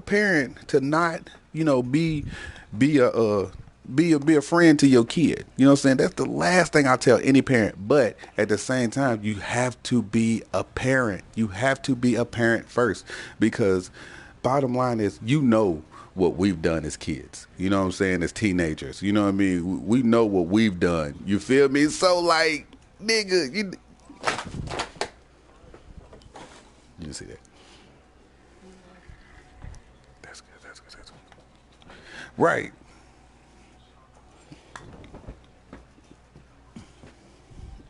parent to not, be a friend to your kid. You know what I'm saying? That's the last thing I tell any parent. But at the same time, you have to be a parent. You have to be a parent first, because bottom line is, what we've done as kids. You know what I'm saying? As teenagers. You know what I mean? We know what we've done. You feel me? So like, nigga, you see that? That's good. That's good. That's good. Right.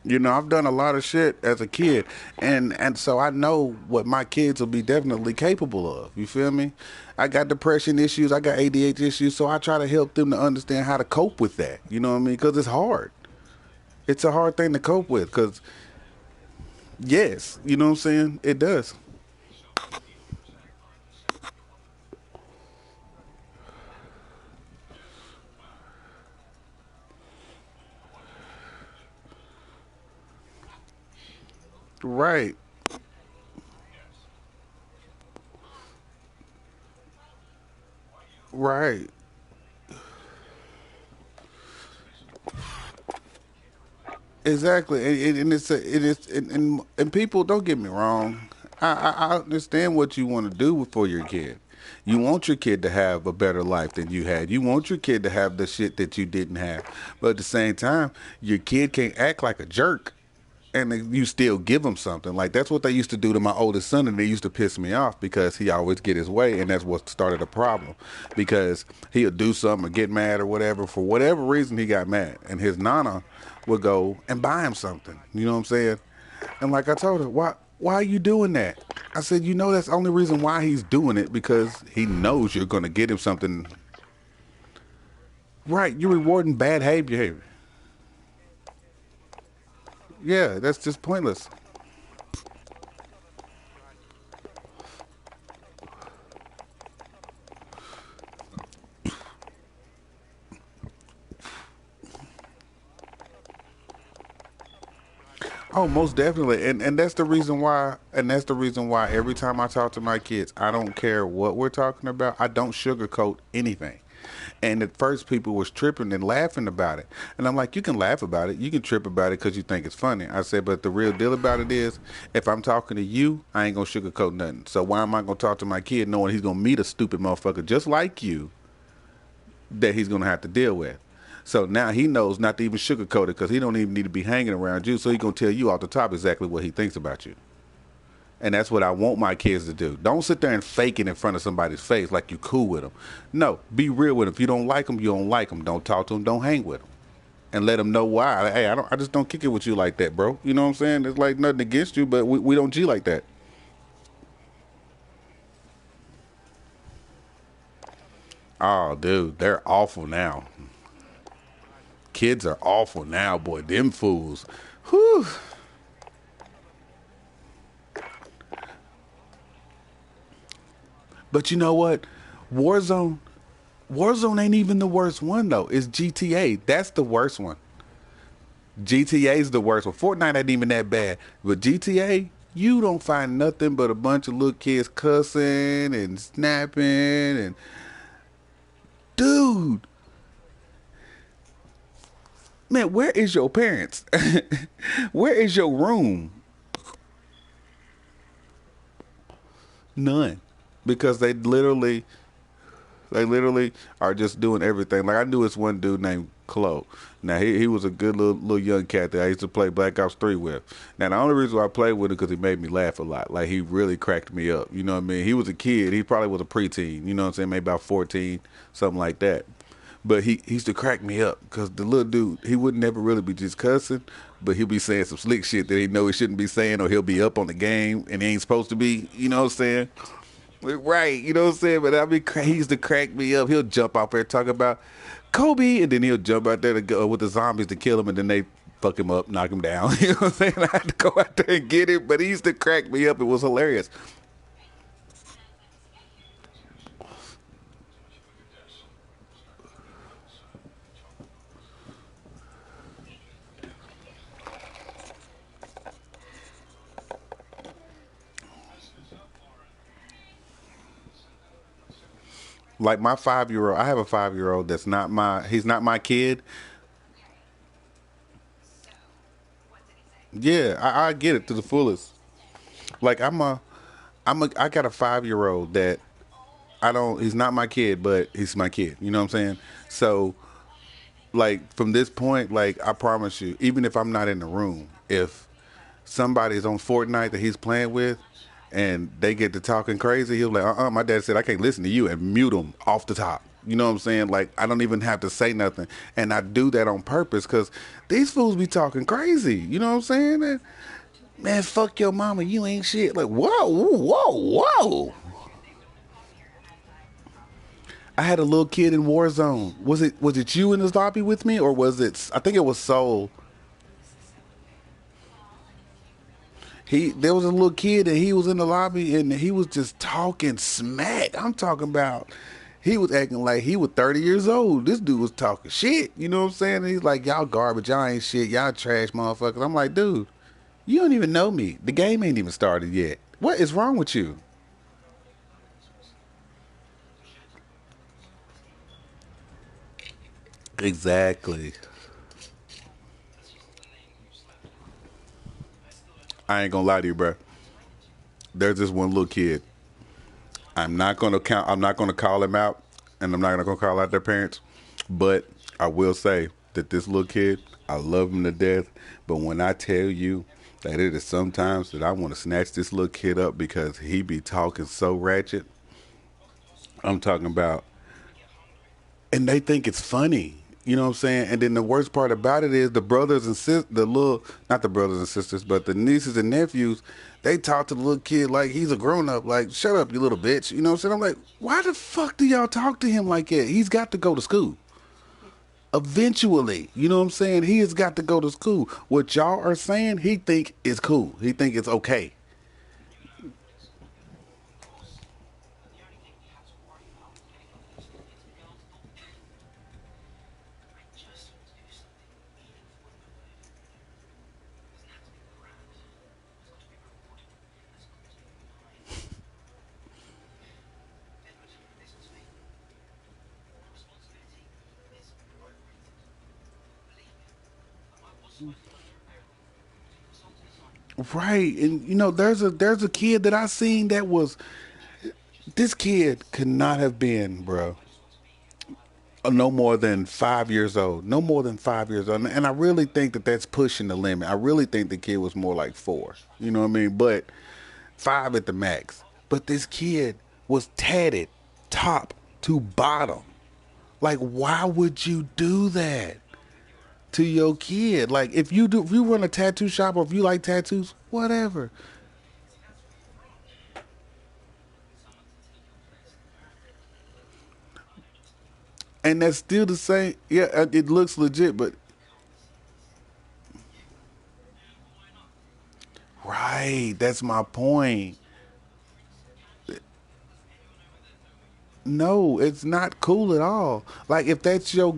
I've done a lot of shit as a kid, and so I know what my kids will be definitely capable of. You feel me? I got depression issues, I got ADHD issues, so I try to help them to understand how to cope with that. You know what I mean? Because it's hard. It's a hard thing to cope with. Because yes, you know what I'm saying. It does. Right. Right. Exactly, and it's it is, and people, don't get me wrong. I understand what you want to do for your kid. You want your kid to have a better life than you had. You want your kid to have the shit that you didn't have. But at the same time, your kid can't act like a jerk, and then you still give them something. Like, that's what they used to do to my oldest son, and they used to piss me off because he always get his way, and that's what started a problem. Because he'll do something or get mad or whatever, for whatever reason he got mad, and his nana would go and buy him something. You know what I'm saying? And like I told her, why are you doing that? I said, that's the only reason why he's doing it, because he knows you're gonna get him something. Right, you're rewarding bad behavior. Yeah, that's just pointless. Oh, most definitely, and that's the reason why every time I talk to my kids, I don't care what we're talking about. I don't sugarcoat anything. And at first, people was tripping and laughing about it, and I'm like, you can laugh about it, you can trip about it because you think it's funny. I said, but the real deal about it is, if I'm talking to you, I ain't gonna sugarcoat nothing. So why am I gonna talk to my kid knowing he's gonna meet a stupid motherfucker just like you that he's gonna have to deal with? So now he knows not to even sugarcoat it, because he don't even need to be hanging around you. So he gonna tell you off the top exactly what he thinks about you. And that's what I want my kids to do. Don't sit there and fake it in front of somebody's face like you cool with them. No, be real with them. If you don't like them, you don't like them. Don't talk to them. Don't hang with them. And let them know why. Like, hey, I just don't kick it with you like that, bro. You know what I'm saying? It's like nothing against you, but we don't G like that. Oh, dude, they're awful now. Kids are awful now, boy. Them fools. Whew. But you know what? Warzone, Warzone ain't even the worst one though. It's GTA. That's the worst one. GTA is the worst one. Fortnite ain't even that bad, but GTA, you don't find nothing but a bunch of little kids cussing and snapping and, dude, man, where is your parents? Where is your room? None, because they literally are just doing everything. Like, I knew this one dude named Chloe. Now he was a good little young cat that I used to play Black Ops 3 with. Now the only reason why I played with him because he made me laugh a lot. Like, he really cracked me up. You know what I mean? He was a kid. He probably was a preteen. You know what I'm saying? Maybe about 14, something like that. But he used to crack me up because the little dude, he would never really be just cussing, but he'll be saying some slick shit that he know he shouldn't be saying, or he'll be up on the game and he ain't supposed to be. You know what I'm saying? Right, you know what I'm saying? But he used to crack me up. He'll jump out there talk about Kobe, and then he'll jump out there to go with the zombies to kill him, and then they fuck him up, knock him down. You know what I'm saying? I had to go out there and get him, but he used to crack me up. It was hilarious. Like my 5 year old, I have a 5 year old that's not my. He's not my kid. Yeah, I get it to the fullest. Like I got a 5 year old that I don't. He's not my kid, but he's my kid. You know what I'm saying? So like from this point, like I promise you, even if I'm not in the room, if somebody's on Fortnite that he's playing with, and they get to talking crazy, he'll be like, my dad said I can't listen to you, and mute him off the top. You know what I'm saying? Like I don't even have to say nothing, and I do that on purpose because these fools be talking crazy. You know what I'm saying? Man, fuck your mama, you ain't shit. Like whoa, whoa, whoa. I had a little kid in Warzone. Was it you in this lobby with me, or was it? I think it was Soul. There was a little kid and he was in the lobby and he was just talking smack. I'm talking about he was acting like he was 30 years old. This dude was talking shit. You know what I'm saying? And he's like, y'all garbage, y'all ain't shit, y'all trash motherfuckers. I'm like, dude, you don't even know me. The game ain't even started yet. What is wrong with you? Exactly. I ain't gonna lie to you, bro. There's this one little kid. I'm not gonna call him out, and I'm not gonna call out their parents. But I will say that this little kid, I love him to death. But when I tell you that it is sometimes that I want to snatch this little kid up because he be talking so ratchet, I'm talking about, and they think it's funny. You know what I'm saying? And then the worst part about it is the brothers and the little, not the brothers and sisters, but the nieces and nephews, they talk to the little kid like he's a grown up. Like, shut up, you little bitch. You know what I'm saying? I'm like, why the fuck do y'all talk to him like that? He's got to go to school. Eventually, you know what I'm saying? He has got to go to school. What y'all are saying, he think is cool. He think it's okay. Right. And you know, there's a kid that I seen that was this kid could not have been, bro, no more than 5 years old. No more than 5 years old. And I really think that that's pushing the limit. I really think the kid was more like four. You know what I mean? But five at the max. But this kid was tatted top to bottom. Like, why would you do that to your kid? Like, if you run a tattoo shop or if you like tattoos, whatever. And that's still the same. Yeah, it looks legit, but right, that's my point. No, it's not cool at all. Like if that's your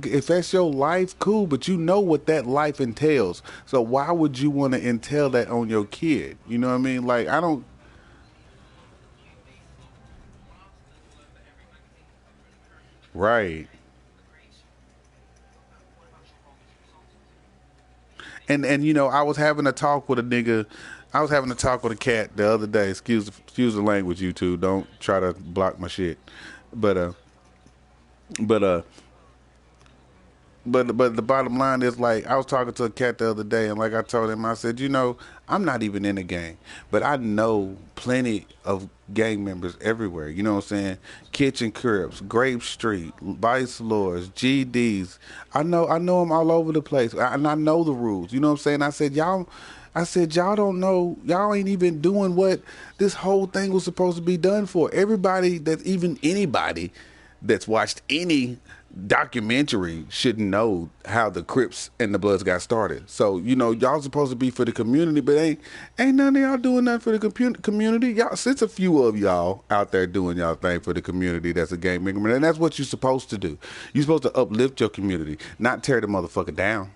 life, cool, but you know what that life entails. So why would you want to entail that on your kid? You know what I mean? Like I don't. Right. And you know, I was having a talk with a nigga. I was having a talk with a cat the other day. Excuse the language, you two. Don't try to block my shit. But but but the bottom line is like I was talking to a cat the other day, and like I told him, I said, you know, I'm not even in a gang, but I know plenty of gang members everywhere. You know what I'm saying? Kitchen Crips, Grape Street, Vice Lords, GDs. I know them all over the place, and I know the rules. You know what I'm saying? I said, y'all don't know, y'all ain't even doing what this whole thing was supposed to be done for. Everybody that's even anybody that's watched any documentary should know how the Crips and the Bloods got started. So, you know, y'all supposed to be for the community, but ain't none of y'all doing nothing for the community. Y'all, since a few of y'all out there doing y'all thing for the community, that's a gang member, and that's what you're supposed to do. You're supposed to uplift your community, not tear the motherfucker down.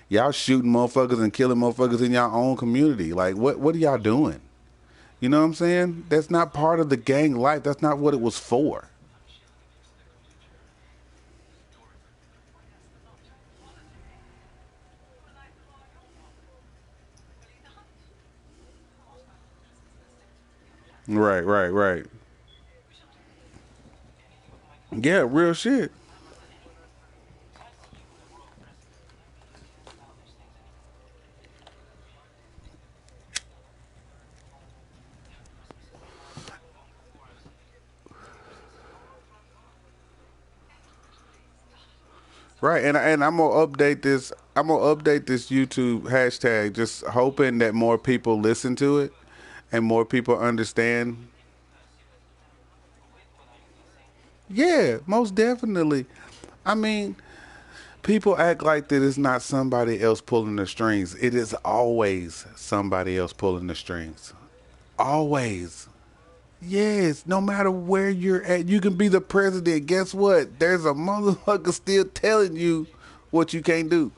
Y'all shooting motherfuckers and killing motherfuckers in y'all own community. Like, what are y'all doing? You know what I'm saying? That's not part of the gang life. That's not what it was for. Right, right, right. Yeah, real shit. Right, and I'm gonna update this. I'm gonna update this YouTube hashtag, just hoping that more people listen to it and more people understand. Yeah, most definitely. I mean, people act like that it's not somebody else pulling the strings. It is always somebody else pulling the strings. Always. Yes, no matter where you're at, you can be the president. Guess what? There's a motherfucker still telling you what you can't do.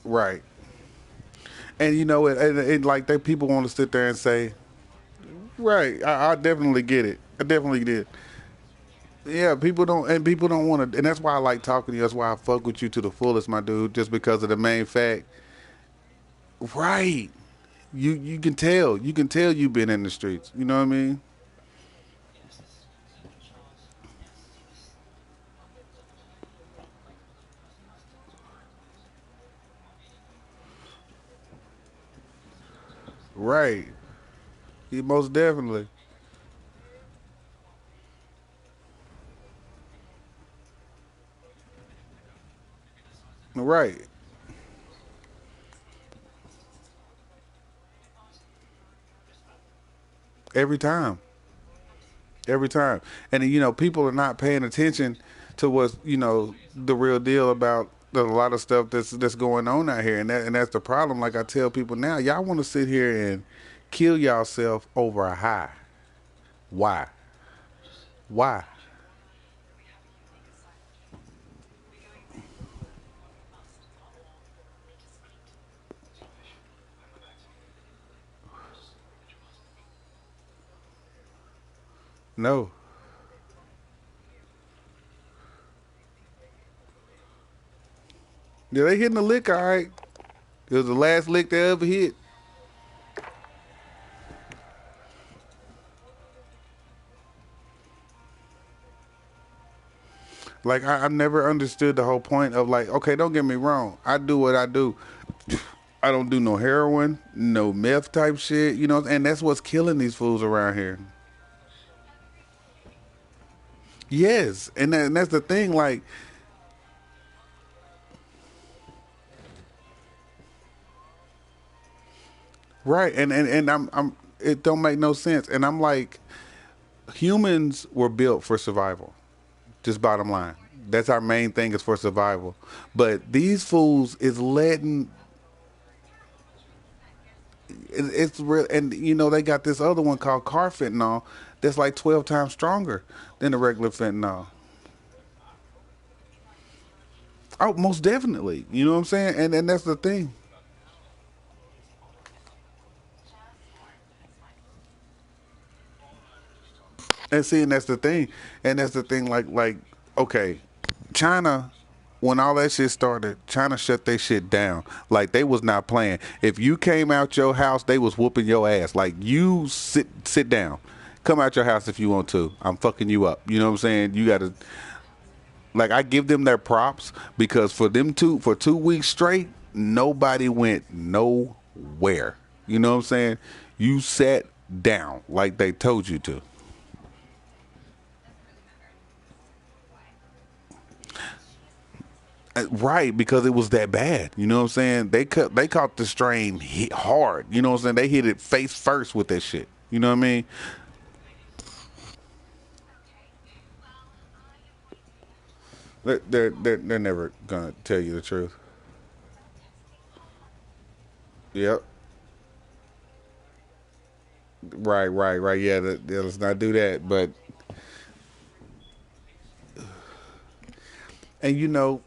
Right. And you know, and like they people want to sit there and say, right, I definitely get it. I definitely did. Yeah, people don't want to, and that's why I like talking to you. That's why I fuck with you to the fullest, my dude. Just because of the main fact, right? You can tell you've been in the streets. You know what I mean? Right. Most definitely. Right. Every time. Every time. And you know, people are not paying attention to what's, you know, the real deal about a lot of stuff that's going on out here, and that's the problem. Like I tell people now, y'all want to sit here and kill yourself over a high. Why? Why? No. Yeah, they hitting the lick all right. It was the last lick they ever hit. Like I never understood the whole point of like, okay, don't get me wrong. I do what I do. I don't do no heroin, no meth type shit, you know, and that's what's killing these fools around here. Yes, and that's the thing. Like, right, and I'm it don't make no sense. And I'm like, humans were built for survival. Just bottom line. That's our main thing is for survival. But these fools is letting it's real, and you know they got this other one called car fentanyl that's like 12 times stronger than the regular fentanyl. Oh, most definitely. You know what I'm saying? And that's the thing. And see, and that's the thing. And that's the thing. Like, okay, China, when all that shit started, China shut their shit down. Like they was not playing. If you came out your house, they was whooping your ass. Like you sit down. Come out your house if you want to. I'm fucking you up. You know what I'm saying? You gotta like I give them their props because for 2 weeks straight, nobody went nowhere. You know what I'm saying? You sat down like they told you to. Right, because it was that bad. You know what I'm saying? They caught the strain hit hard. You know what I'm saying? They hit it face first with that shit. You know what I mean? They're never gonna tell you the truth. Yep. Right, right, right. Yeah, let's not do that. But and you know,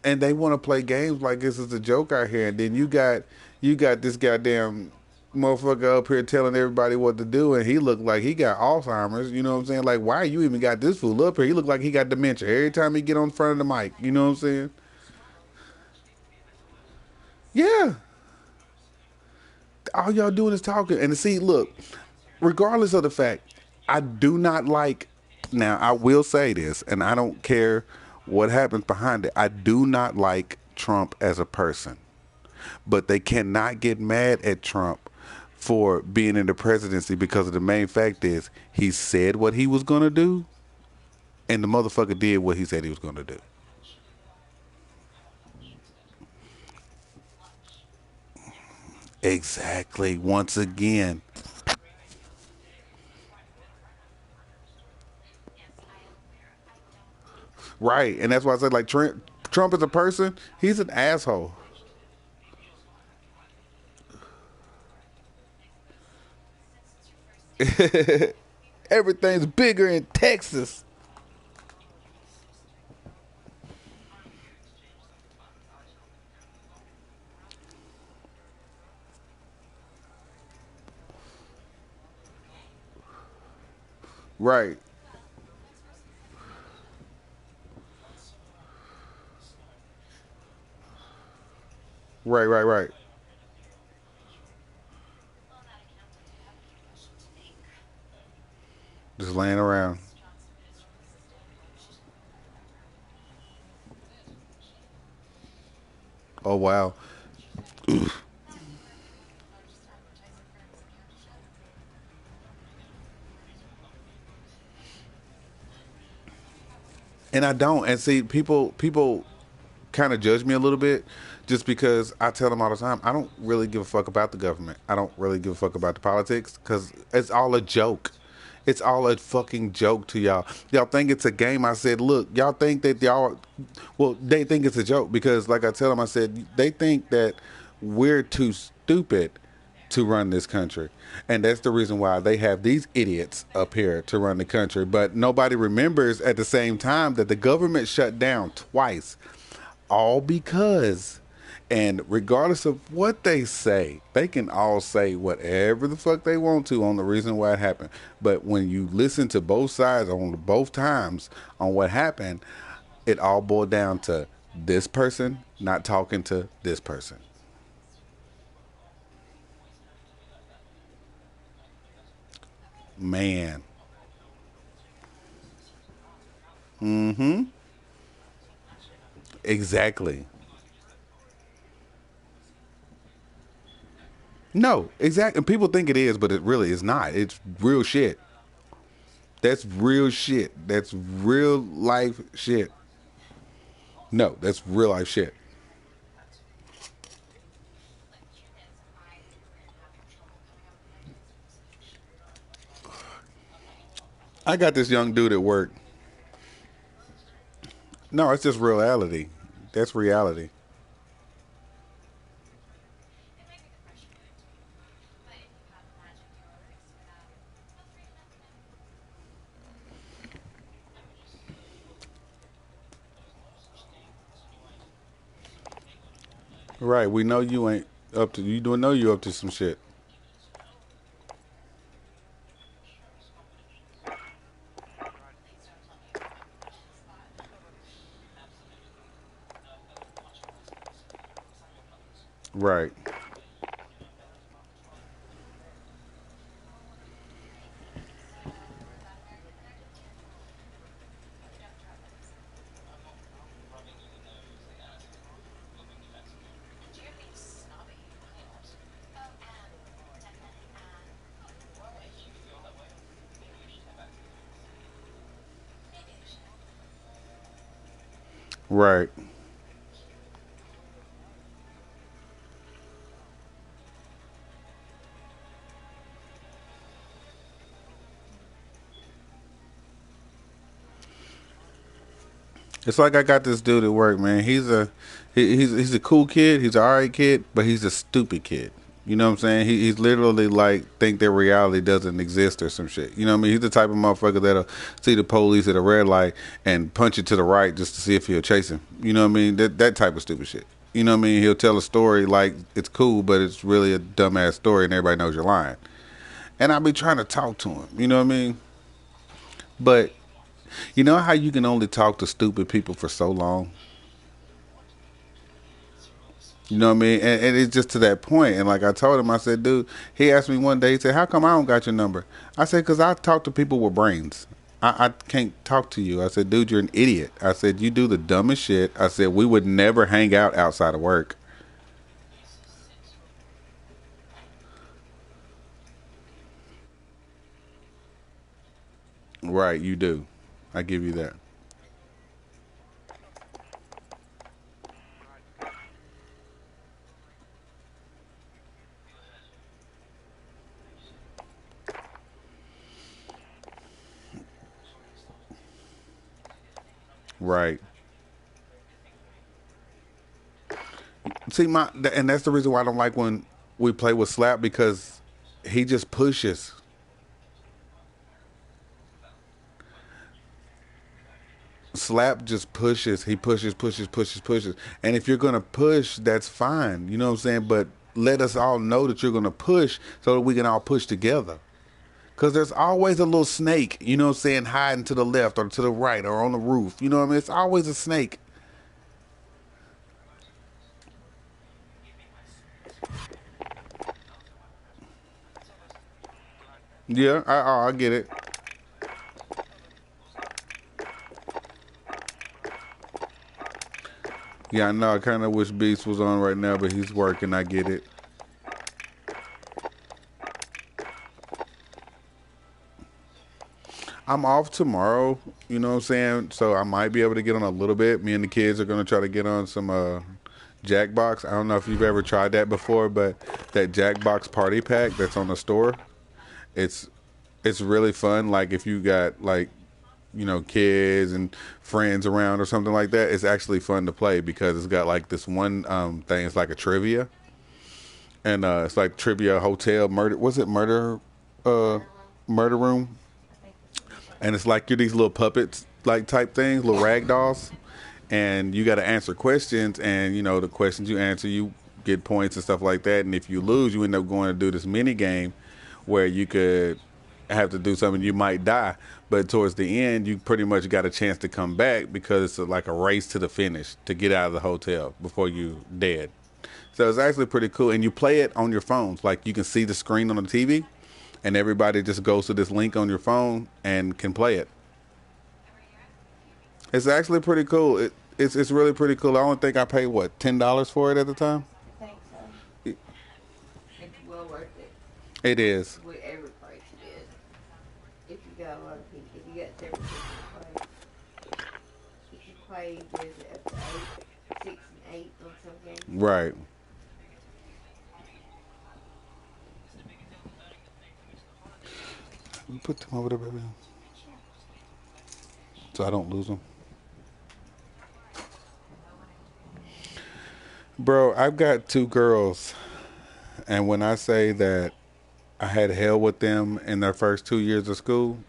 and they want to play games like this is a joke out here. And then you got this goddamn Motherfucker up here telling everybody what to do, and he looked like he got Alzheimer's. You know what I'm saying? Like, why you even got this fool up here? He looked like he got dementia every time he get on front of the mic. You know what I'm saying? Yeah. All y'all doing is talking. And see, look, regardless of the fact, I do not like. Now, I will say this, and I don't care what happens behind it. I do not like Trump as a person, but they cannot get mad at Trump for being in the presidency because of the main fact is he said what he was going to do, and the motherfucker did what he said he was going to do. Exactly. Once again. Right. And that's why I said, like, Trump as a person, he's an asshole. Everything's bigger in Texas. Right. Right, right, right. Just laying around. Oh, wow. And I don't. And see, people kind of judge me a little bit just because I tell them all the time, I don't really give a fuck about the government. I don't really give a fuck about the politics because it's all a joke. It's all a fucking joke to y'all. Y'all think it's a game. I said, look, y'all think that y'all, well, they think it's a joke because, like I tell them, I said, they think that we're too stupid to run this country. And that's the reason why they have these idiots up here to run the country. But nobody remembers at the same time that the government shut down twice, all because, and regardless of what they say, they can all say whatever the fuck they want to on the reason why it happened. But when you listen to both sides on both times on what happened, it all boiled down to this person not talking to this person. Man. Mm-hmm. Exactly. No, exactly. And people think it is, but it really is not. It's real shit. That's real shit. That's real life shit. No, that's real life shit. I got this young dude at work. No, it's just reality. That's reality. Right. We know you ain't up to. You don't know you up to some shit. Right. Right. It's like I got this dude at work, man. He's a cool kid. He's an alright kid, but he's a stupid kid. You know what I'm saying? He's literally like think that reality doesn't exist or some shit. You know what I mean? He's the type of motherfucker that'll see the police at a red light and punch it to the right just to see if he'll chase him. You know what I mean? That type of stupid shit. You know what I mean? He'll tell a story like it's cool, but it's really a dumbass story, and everybody knows you're lying. And I'll be trying to talk to him. You know what I mean? But you know how you can only talk to stupid people for so long? You know what I mean? And it's just to that point. And like I told him, I said, dude, he asked me one day, he said, how come I don't got your number? I said, because I talk to people with brains. I can't talk to you. I said, dude, you're an idiot. I said, you do the dumbest shit. I said, we would never hang out outside of work. Right, you do. I give you that. Right. See, and that's the reason why I don't like when we play with Slap because he just pushes. Slap just pushes. He pushes, pushes, pushes, pushes. And if you're gonna push, that's fine. You know what I'm saying? But let us all know that you're gonna push so that we can all push together. Cause there's always a little snake, you know what I'm saying, hiding to the left or to the right or on the roof. You know what I mean? It's always a snake. Yeah, I get it. Yeah, I know. I kind of wish Beast was on right now, but he's working. I get it. I'm off tomorrow. You know what I'm saying? So I might be able to get on a little bit. Me and the kids are gonna try to get on some Jackbox. I don't know if you've ever tried that before, but that Jackbox party pack that's on the store, it's it's really fun. Like if you got like kids and friends around or something like that, it's actually fun to play because it's got like this one thing. It's like a trivia, and it's like trivia hotel murder. Was it murder? Uh, Murder room, and it's like you're these little puppets like type things, little rag dolls, and you got to answer questions, and the questions you answer, you get points and stuff like that. And if you lose, you end up going to do this mini game where you could have to do something. You might die, but towards the end, you pretty much got a chance to come back because it's like a race to the finish to get out of the hotel before you dead. So it's actually pretty cool, and you play it on your phones. Like you can see the screen on the TV, and everybody just goes to this link on your phone and can play it. It's actually pretty cool. It's really pretty cool. I only think I paid what $10 for it at the time. I think so. It, It's well worth it. it is. With every price it is. If you got a lot of people, if you got several people to play. If you play, there's up to 8, 6 and 8 on some games. Right. Put them over there, baby, so I don't lose them. Bro, I've got two girls, and when I say that I had hell with them in their first 2 years of school,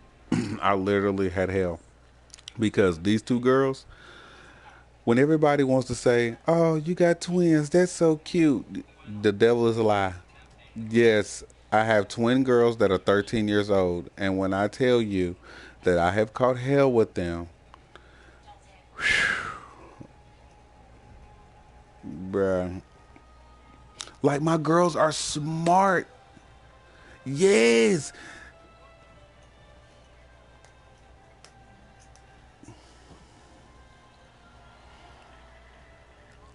I literally had hell because these two girls, when everybody wants to say, "Oh, you got twins. That's so cute." The devil is a lie. Yes, I have twin girls that are 13 years old, and when I tell you that I have caught hell with them, bruh, like my girls are smart. Yes.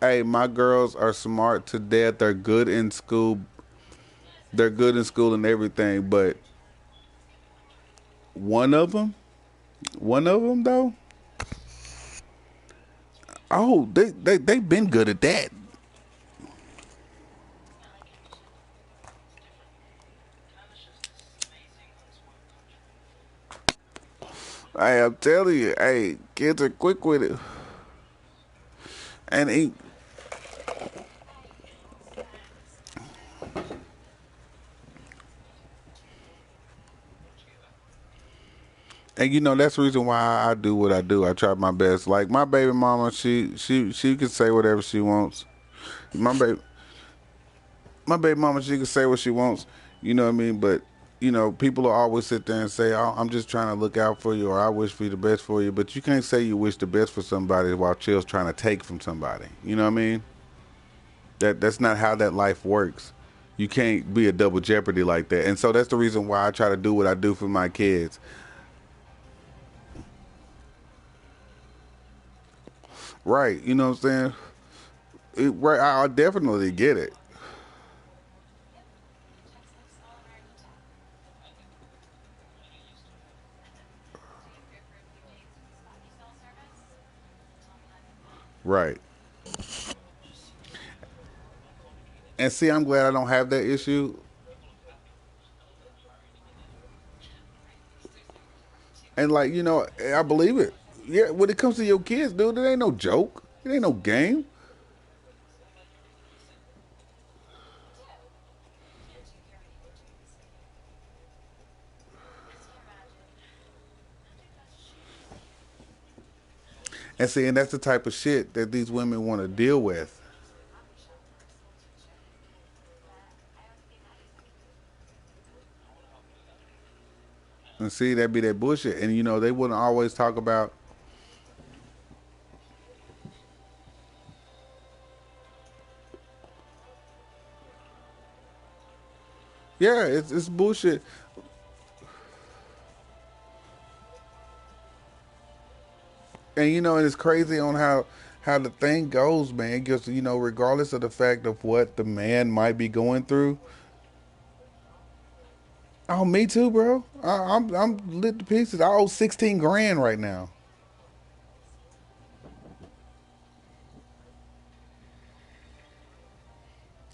Hey, my girls are smart to death. They're good in school. They're good in school and everything, but one of them, one of them though, oh, they've been good at that. Hey, I'm telling you, hey, kids are quick with it, and that's the reason why I do what I do. I try my best. Like my baby mama, she can say whatever she wants. My baby, my baby mama, she can say what she wants, you know what I mean? But people will always sit there and say, oh, "I'm just trying to look out for you," or "I wish for you the best for you." But you can't say you wish the best for somebody while chill's trying to take from somebody. You know what I mean? That's not how that life works. You can't be a double jeopardy like that. And so that's the reason why I try to do what I do for my kids. Right? You know what I'm saying? Right? I definitely get it. Right. And see, I'm glad I don't have that issue. And like, I believe it. Yeah, when it comes to your kids, dude, it ain't no joke. It ain't no game. And see, and that's the type of shit that these women want to deal with. And see, that be that bullshit. And they wouldn't always talk about. Yeah, it's bullshit. And and it's crazy on how the thing goes, man. Because regardless of the fact of what the man might be going through. Oh, me too, bro. I'm lit to pieces. I owe 16 grand right now.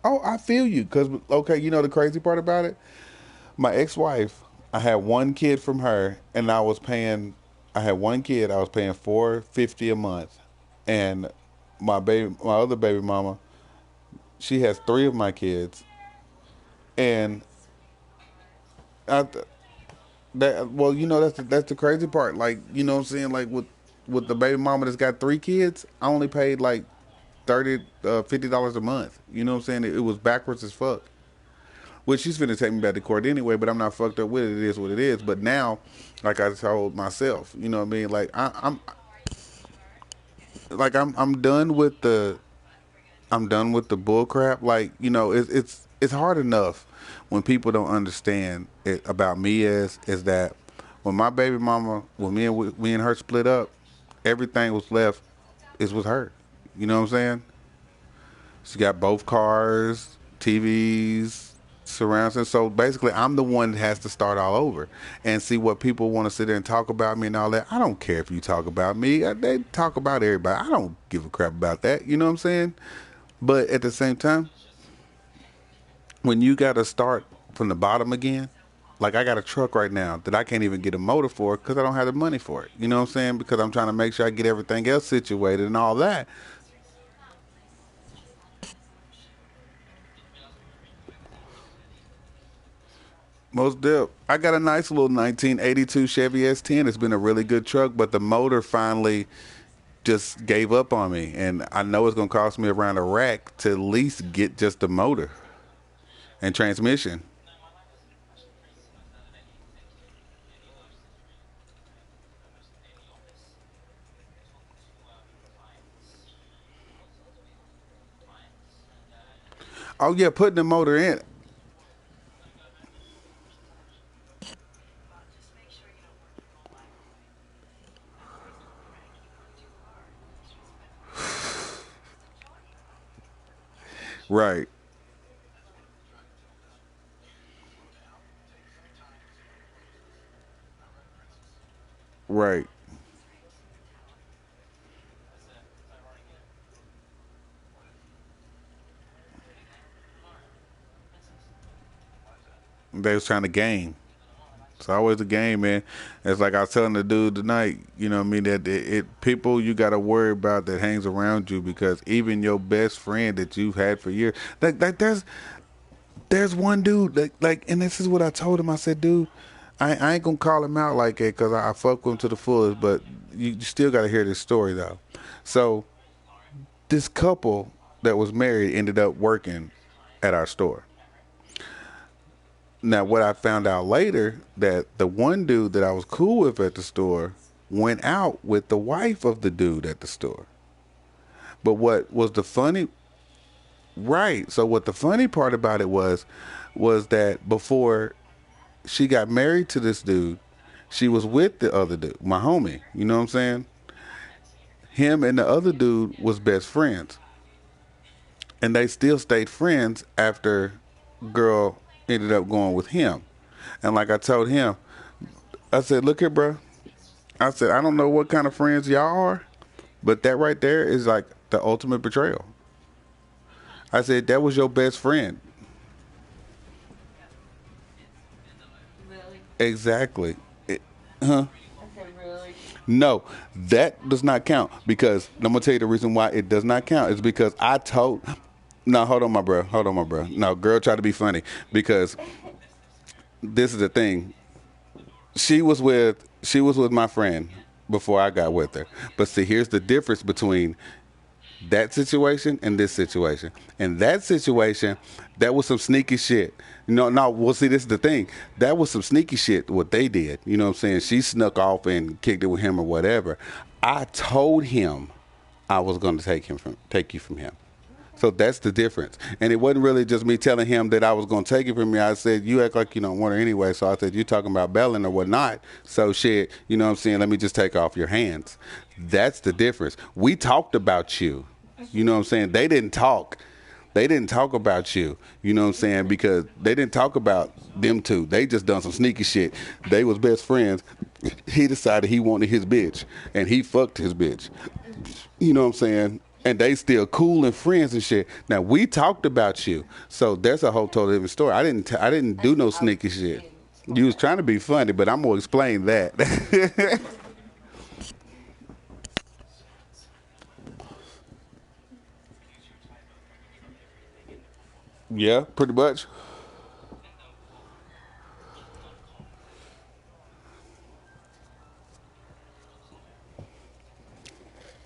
Oh, I feel you. Cause okay, the crazy part about it, my ex-wife, I had one kid from her, and I was paying. I had one kid. I was paying $450 a month, and my other baby mama, she has three of my kids, and I, that well, that's the crazy part. Like, what I'm saying, like with the baby mama that's got three kids, I only paid like 30 $50 a month. You know what I'm saying? It was backwards as fuck. Which she's finna take me back to court anyway, but I'm not fucked up with it. It is what it is. But now, like I told myself, you know what I mean? Like I'm done with the bull crap. Like, it's hard enough when people don't understand it about me is that when my baby mama, when me and her split up, everything was left is with her. You know what I'm saying? She got both cars, TVs, surrounds, and so basically, I'm the one that has to start all over and see what people want to sit there and talk about me and all that. I don't care if you talk about me. They talk about everybody. I don't give a crap about that. You know what I'm saying? But at the same time, when you got to start from the bottom again, like I got a truck right now that I can't even get a motor for because I don't have the money for it. You know what I'm saying? Because I'm trying to make sure I get everything else situated and all that. Most dip. I got a nice little 1982 Chevy S10. It's been a really good truck, but the motor finally just gave up on me, and I know it's gonna cost me around a rack to at least get just the motor and transmission. Oh yeah, putting the motor in. Right, right. They was trying to game. It's always a game, man. It's like I was telling the dude tonight. You know what I mean? That people you got to worry about that hangs around you because even your best friend that you've had for years, like there's one dude and this is what I told him. I said, dude, I ain't gonna call him out like that because I fuck with him to the fullest. But you still got to hear this story though. So this couple. that was married ended up working at our store. Now, what I found out later that the one dude that I was cool with at the store went out with the wife of the dude at the store. But what was the funny right? So what the funny part about it was that before she got married to this dude, she was with the other dude, my homie. You know what I'm saying? Him and the other dude was best friends, and they still stayed friends after girl ended up going with him. And like I told him, I said, "Look here, bro. I said I don't know what kind of friends y'all are, but that right there is like the ultimate betrayal." I said that was your best friend. Really? Exactly. Huh? I said, really? No, that does not count because I'm gonna tell you the reason why it does not count is because I told. No, hold on, my bro. Hold on, my bro. No, girl, try to be funny because this is the thing. She was with my friend before I got with her. But see, here's the difference between that situation and this situation. In that situation, that was some sneaky shit. No, well, see, this is the thing. That was some sneaky shit, what they did. You know what I'm saying? She snuck off and kicked it with him or whatever. I told him I was going to take you from him. So that's the difference. And it wasn't really just me telling him that I was going to take it from me. I said, you act like you don't want her anyway. So I said, you talking about belling or whatnot. So shit, you know what I'm saying? Let me just take off your hands. That's the difference. We talked about you. You know what I'm saying? They didn't talk. They didn't talk about you. You know what I'm saying? Because they didn't talk about them two. They just done some sneaky shit. They was best friends. He decided he wanted his bitch. And he fucked his bitch. You know what I'm saying? And they still cool and friends and shit. Now we talked about you, so that's a whole totally different story. I didn't do no sneaky shit. You was trying to be funny, but I'm gonna explain that. Yeah, pretty much.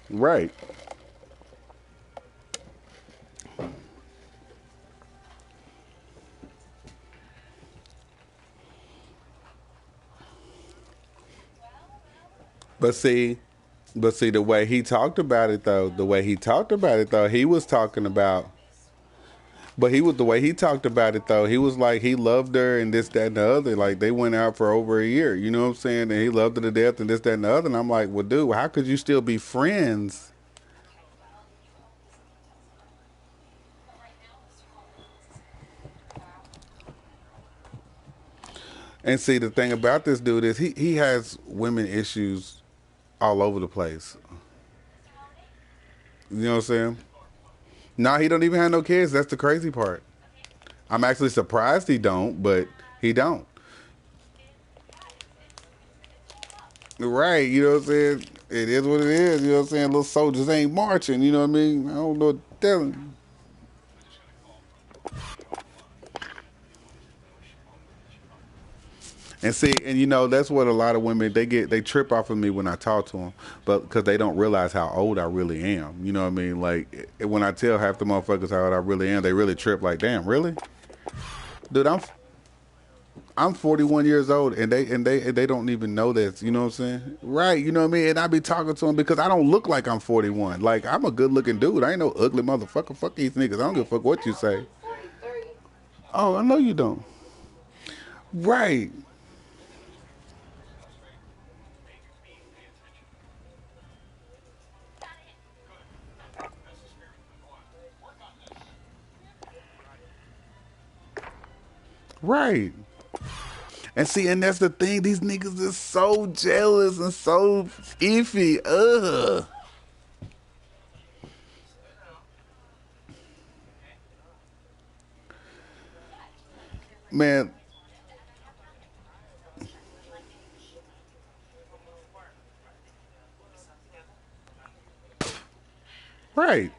Right. But see, the way he talked about it though, he was talking about. But he was the way he talked about it though. He was like he loved her and this, that, and the other. Like they went out for over a year. You know what I'm saying? And he loved her to death and this, that, and the other. And I'm like, well, dude, how could you still be friends? And see, the thing about this dude is he has women issues all over the place. You know what I'm saying? Nah, he don't even have no kids. That's the crazy part. I'm actually surprised he don't, but he don't. Right, you know what I'm saying? It is what it is, you know what I'm saying? Little soldiers ain't marching, you know what I mean? I don't know what to tell him. And see, and you know, that's what a lot of women they trip off of me when I talk to them, but because they don't realize how old I really am. You know what I mean? Like when I tell half the motherfuckers how old I really am, they really trip. Like, damn, really, dude? I'm 41 years old, and they don't even know this. You know what I'm saying? Right? You know what I mean? And I be talking to them because I don't look like I'm 41. Like I'm a good looking dude. I ain't no ugly motherfucker. Fuck these niggas. I don't give a fuck what you say. 43. Oh, I know you don't. Right. Right. And see, and that's the thing. These niggas is so jealous and so iffy. Ugh. Man, right.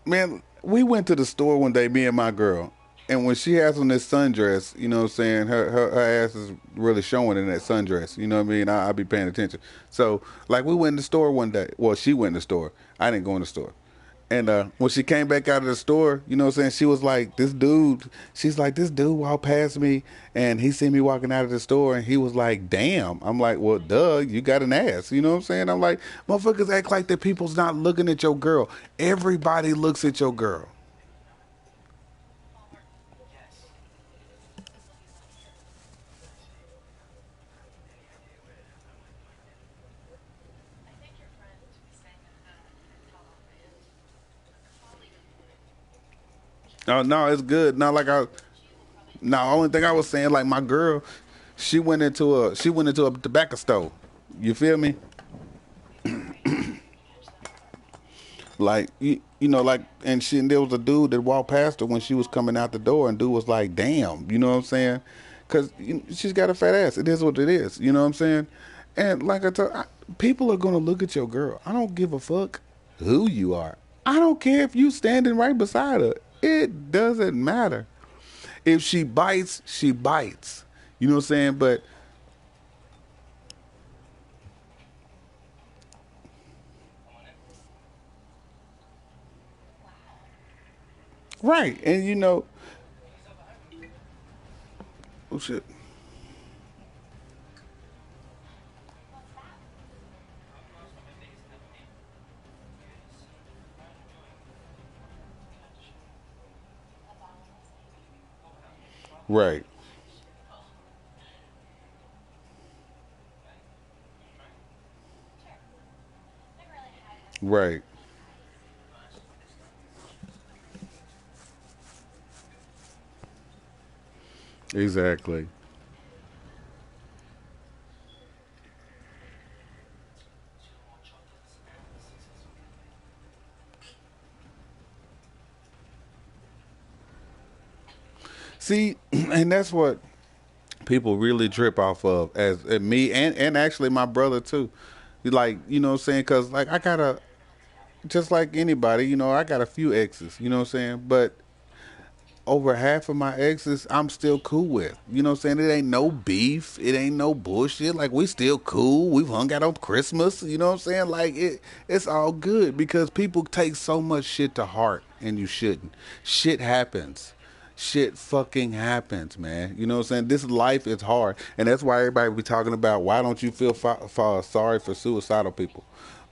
Man, we went to the store one day, me and my girl. And when she has on this sundress, you know what I'm saying, her ass is really showing in that sundress. You know what I mean? I be paying attention. So, like, we went in the store one day. Well, she went in the store. I didn't go in the store. And when she came back out of the store, you know what I'm saying, she was like, she's like, this dude walked past me and he seen me walking out of the store and he was like, damn. I'm like, well, duh, you got an ass. You know what I'm saying? I'm like, motherfuckers act like that people's not looking at your girl. Everybody looks at your girl. Oh no, it's good. Not like I. No, only thing I was saying, like my girl, she went into a tobacco store. You feel me? Like like, and there was a dude that walked past her when she was coming out the door, and dude was like, "Damn," you know what I'm saying? Because she's got a fat ass. It is what it is. You know what I'm saying? And like people are gonna look at your girl. I don't give a fuck who you are. I don't care if you standing right beside her. It doesn't matter. If she bites, she bites. You know what I'm saying? But right, and oh shit. Right, right, exactly. See, and that's what people really trip off of, as me and actually my brother too. Like, you know what I'm saying? Because like I got a just like anybody, I got a few exes. You know what I'm saying? But over half of my exes I'm still cool with. You know what I'm saying? It ain't no beef. It ain't no bullshit. Like, we still cool. We've hung out on Christmas. You know what I'm saying? Like, it's all good because people take so much shit to heart and you shouldn't. Shit happens. Shit fucking happens, man. You know what I'm saying? This life is hard. And that's why everybody be talking about, why don't you feel sorry for suicidal people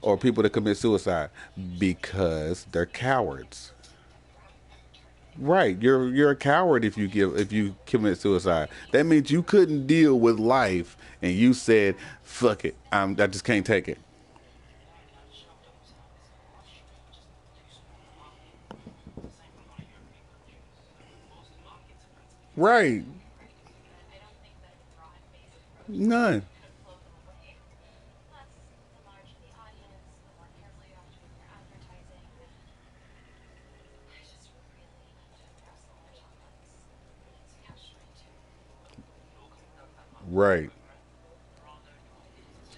or people that commit suicide? Because they're cowards. Right, you're a coward if you commit suicide. That means you couldn't deal with life, and you said, "Fuck it, I just can't take it." Right, none. Right,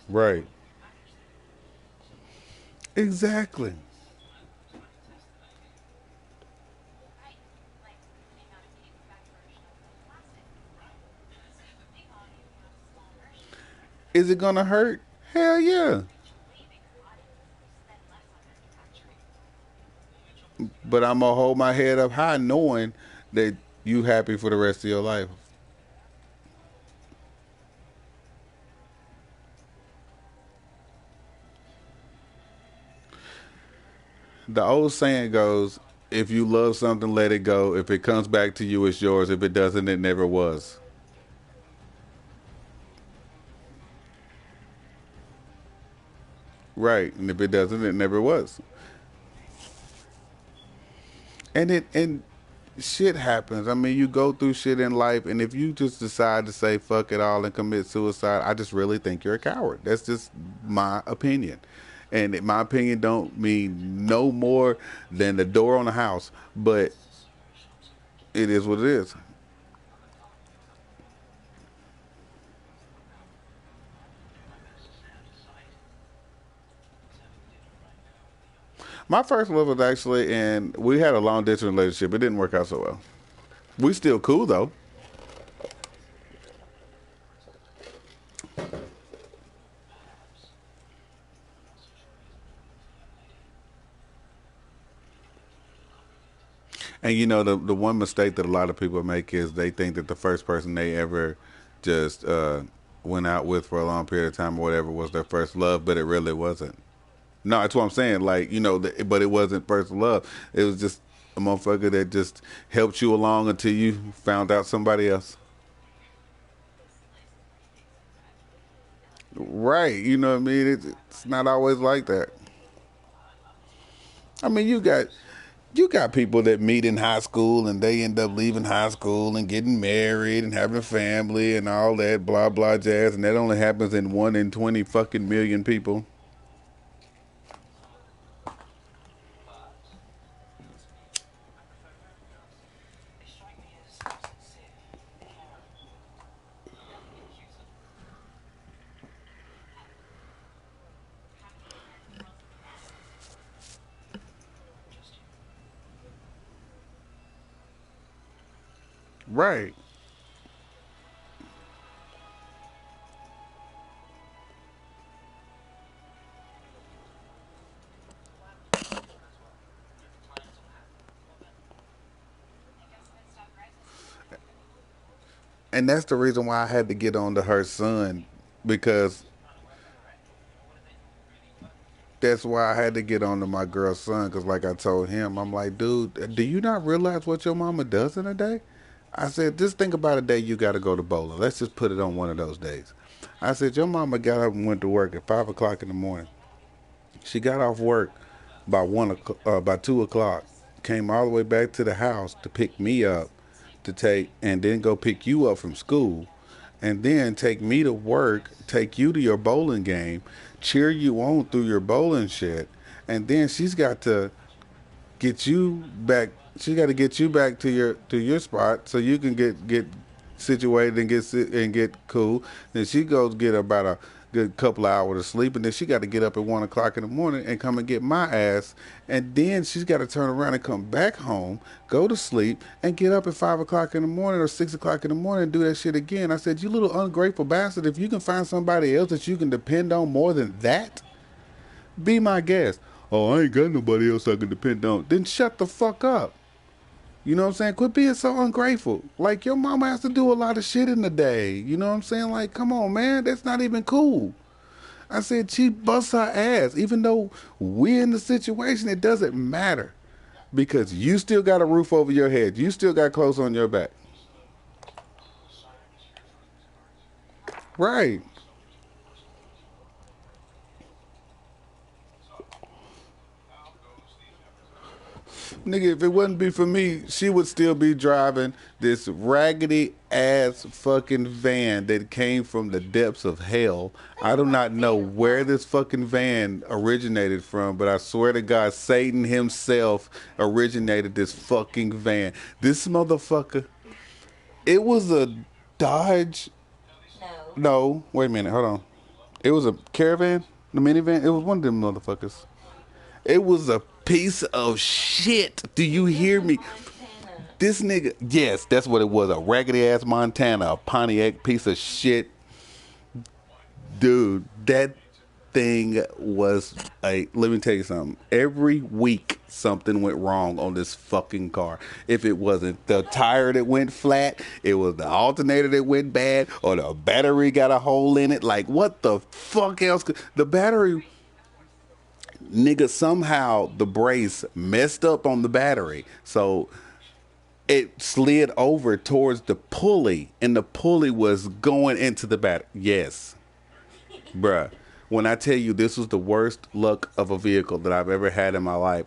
right, exactly. Is it gonna hurt? Hell yeah. But I'm gonna hold my head up high, knowing that you happy for the rest of your life. The old saying goes, "If you love something, let it go. If it comes back to you, it's yours. If it doesn't, it never was." Right, and if it doesn't, it never was. And shit happens. I mean, you go through shit in life, and if you just decide to say fuck it all and commit suicide, I just really think you're a coward. That's just my opinion, and my opinion don't mean no more than the door on the house, but it is what it is. My first love was actually, and we had a long distance relationship. It didn't work out so well. We still cool though. And you know the one mistake that a lot of people make is they think that the first person they ever just went out with for a long period of time or whatever was their first love, but it really wasn't. No, that's what I'm saying. Like but it wasn't first love. It was just a motherfucker that just helped you along until you found out somebody else. Right. You know what I mean? It's not always like that. I mean, you got people that meet in high school and they end up leaving high school and getting married and having a family and all that blah blah jazz, and that only happens in 1 in 20 fucking million people. Right. And that's the reason why I had to get on to her son, because that's why I had to get on to my girl's son, because like I told him, I'm like, dude, do you not realize what your mama does in a day? I said, just think about a day you got to go to bowling. Let's just put it on one of those days. I said, your mama got up and went to work at 5 o'clock in the morning. She got off work by by 2 o'clock. Came all the way back to the house to pick me up, to take and then go pick you up from school, and then take me to work, take you to your bowling game, cheer you on through your bowling shit, and then she's got to get you back. She got to get you back to your spot so you can get situated and and get cool. Then she goes get about a good couple of hours of sleep, and then she got to get up at 1 o'clock in the morning and come and get my ass, and then she's got to turn around and come back home, go to sleep, and get up at 5 o'clock in the morning or 6 o'clock in the morning and do that shit again. I said, you little ungrateful bastard! If you can find somebody else that you can depend on more than that, be my guest. Oh, I ain't got nobody else I can depend on. Then shut the fuck up. You know what I'm saying? Quit being so ungrateful. Like, your mama has to do a lot of shit in the day. You know what I'm saying? Like, come on, man. That's not even cool. I said she busts her ass. Even though we're in the situation, it doesn't matter. Because you still got a roof over your head. You still got clothes on your back. Right. Nigga, if it wouldn't be for me, she would still be driving this raggedy ass fucking van that came from the depths of hell. I do not know where this fucking van originated from, but I swear to God, Satan himself originated this fucking van. This motherfucker, it was a Dodge. No. No, wait a minute, hold on. It was a Caravan, the minivan. It was one of them motherfuckers. It was a piece of shit. Do you hear me? Montana. This nigga, yes, that's what it was. A raggedy ass Montana, a Pontiac piece of shit. Dude, that thing was let me tell you something. Every week something went wrong on this fucking car. If it wasn't the tire that went flat, it was the alternator that went bad, or the battery got a hole in it. Like, what the fuck else the battery, nigga, somehow the brace messed up on the battery. So it slid over towards the pulley, and the pulley was going into the battery. Yes, bruh. When I tell you this was the worst luck of a vehicle that I've ever had in my life.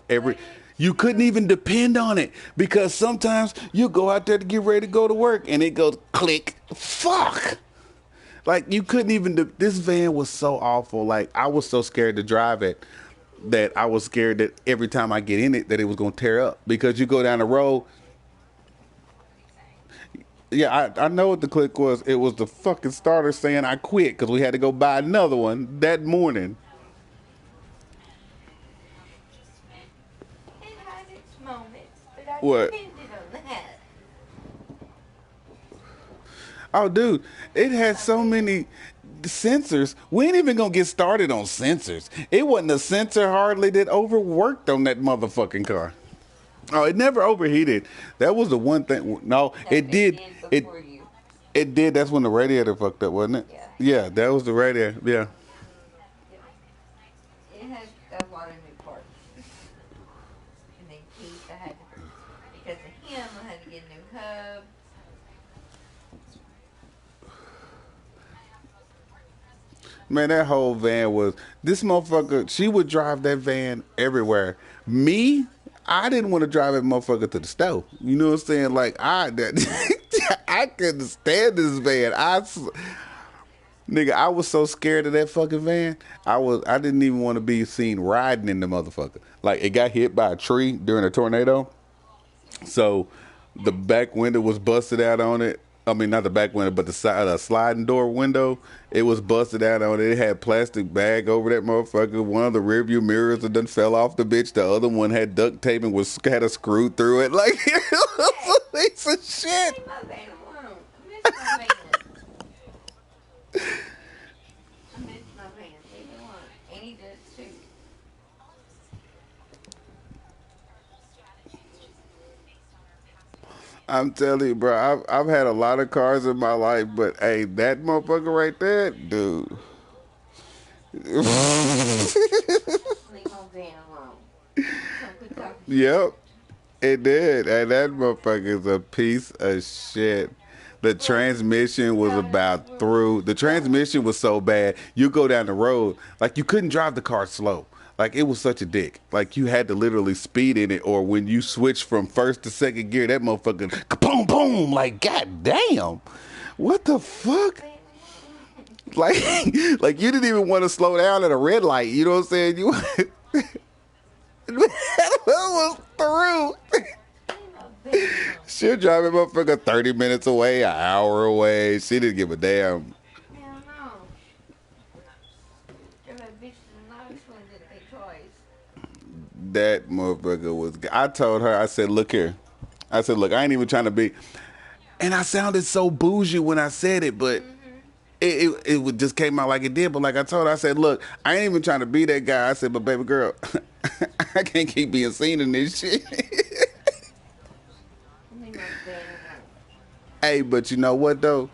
You couldn't even depend on it, because sometimes you go out there to get ready to go to work and it goes click. Fuck. Like, you couldn't even this van was so awful. Like, I was so scared to drive it that I was scared that every time I get in it that it was going to tear up, because you go down the road. Yeah, I know what the click was. It was the fucking starter saying I quit because we had to go buy another one that morning. It had its moments, but I What? depended on that. Oh, dude, it had so many sensors. We ain't even gonna get started on sensors. It wasn't a sensor hardly that overworked on that motherfucking car. Oh, it never overheated. That was the one thing. No, No, it did. did It before you. it did. That's when the radiator fucked up, wasn't it? Yeah. Yeah, that was the radiator. Yeah. Yeah. It had a lot of new parts. And then Keith, I had to, because of him, I had to get a new hub. Man, that whole van was this motherfucker. She would drive that van everywhere. Me, I didn't want to drive that motherfucker to the stove. You know what I'm saying? Like I couldn't stand this van. Nigga, I was so scared of that fucking van. I didn't even want to be seen riding in the motherfucker. Like it got hit by a tree during a tornado. So the back window was busted out on it. I mean, not the back window, but the side, sliding door window. It was busted out on it. It had plastic bag over that motherfucker. One of the rearview mirrors that done fell off the bitch. The other one had duct tape and had a screw through it. Like it was a piece of shit. Leave my van alone. I miss my van. I miss my van. Leave it alone. And he does too. I'm telling you, bro. I've had a lot of cars in my life, but hey, that motherfucker right there, dude. Leave my van alone. Don't quit talking Yep, it did. And that motherfucker is a piece of shit. The transmission was about through. The transmission was so bad. You go down the road, like you couldn't drive the car slow. Like it was such a dick. Like you had to literally speed in it, or when you switch from first to second gear, that motherfucker boom boom. Like goddamn, what the fuck? Like like you didn't even want to slow down at a red light. You know what I'm saying? You that was through. She'll drive that motherfucker 30 minutes away, an hour away. She didn't give a damn. Hell no. Give that bitch the nose when did it be twice. That motherfucker was. I told her, I said, look here. I said, look, I ain't even trying to be. And I sounded so bougie when I said it, but it would just came out like it did. But like I told her, I said, look, I ain't even trying to be that guy. I said, but baby girl, I can't keep being seen in this shit. Leave my van alone. Hey, but you know what though?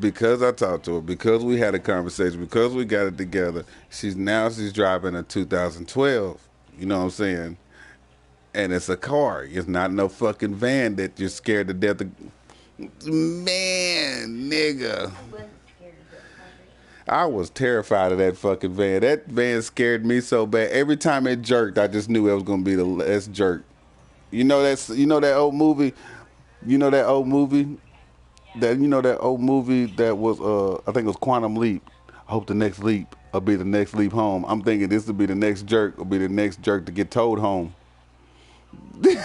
Because I talked to her, because we had a conversation, because we got it together, she's driving a 2012. You know what I'm saying? And it's a car. It's not no fucking van that you're scared to death of. Man, nigga. I wasn't scared of that van. I was terrified of that fucking van. That van scared me so bad. Every time it jerked, I just knew it was gonna be the last jerk. You know that old movie? You know that old movie? That old movie that was I think it was Quantum Leap. I hope the next leap will be the next leap home. I'm thinking this will be the next jerk, will be the next jerk to get towed home. Leave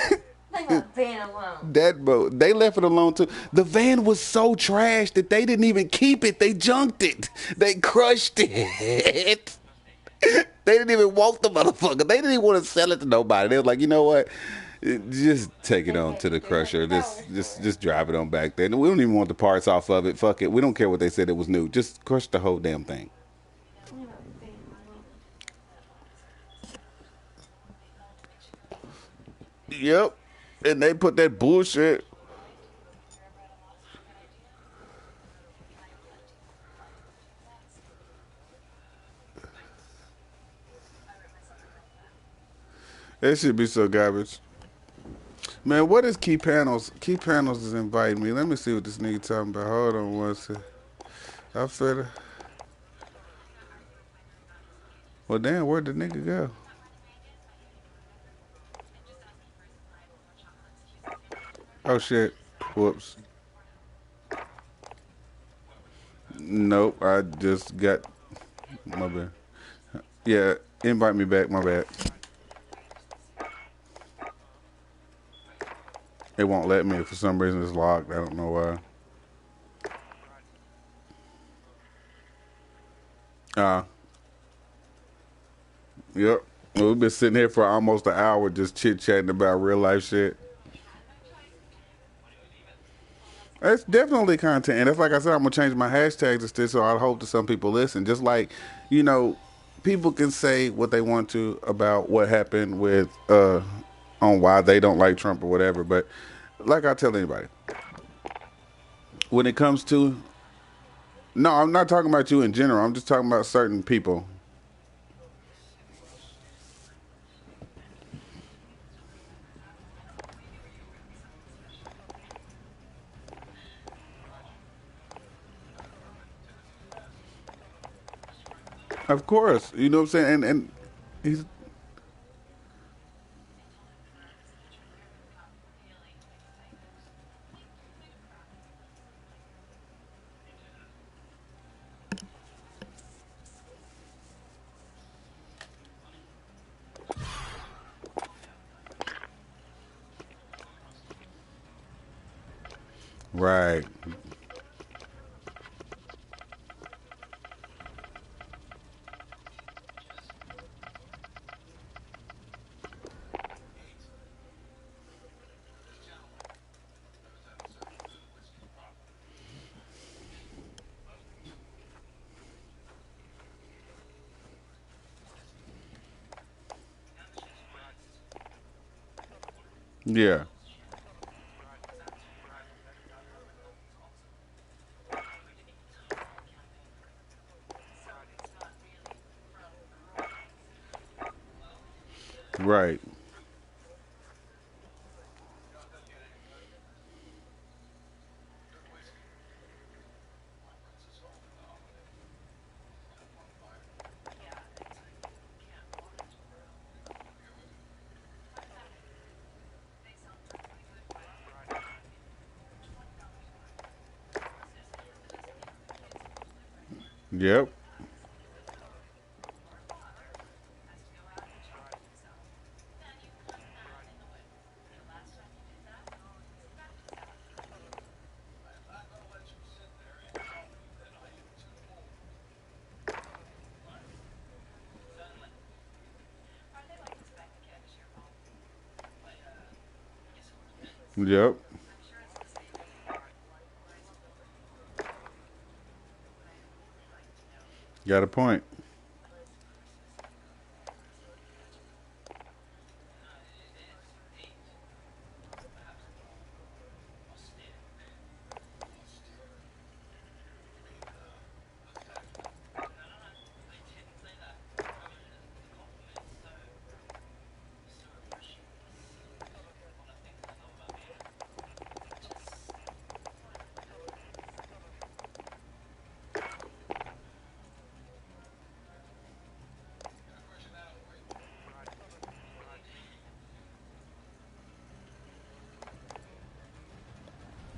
my van alone. That boat, they left it alone too. The van was so trash that they didn't even keep it. They junked it. They crushed it. They didn't even want the motherfucker. They didn't even want to sell it to nobody. They was like, you know what? Just take it on to the crusher. Just drive it on back there. We don't even want the parts off of it. Fuck it. We don't care what they said it was new. Just crush the whole damn thing. Leave my van alone. Yep. And they put that bullshit. That should be so garbage. Man, what is Key Panels? Key Panels is inviting me. Let me see what this nigga talking about. Hold on one second. I feel it. Well, damn, where'd the nigga go? Oh, shit. Whoops. Nope, I just got... My bad. Yeah, invite me back. My bad. It won't let me. For some reason, it's locked. I don't know why. Yep. Well, we've been sitting here for almost an hour just chit-chatting about real life shit. It's definitely content, and it's like I said, I'm gonna change my hashtags instead. So I hope that some people listen. Just like, you know, people can say what they want to about what happened with on why they don't like Trump or whatever. But like I tell anybody, when it comes to no, I'm not talking about you in general. I'm just talking about certain people. Of course, you know what I'm saying, and he's right. Yeah, right. Yep. Yep. Got a point.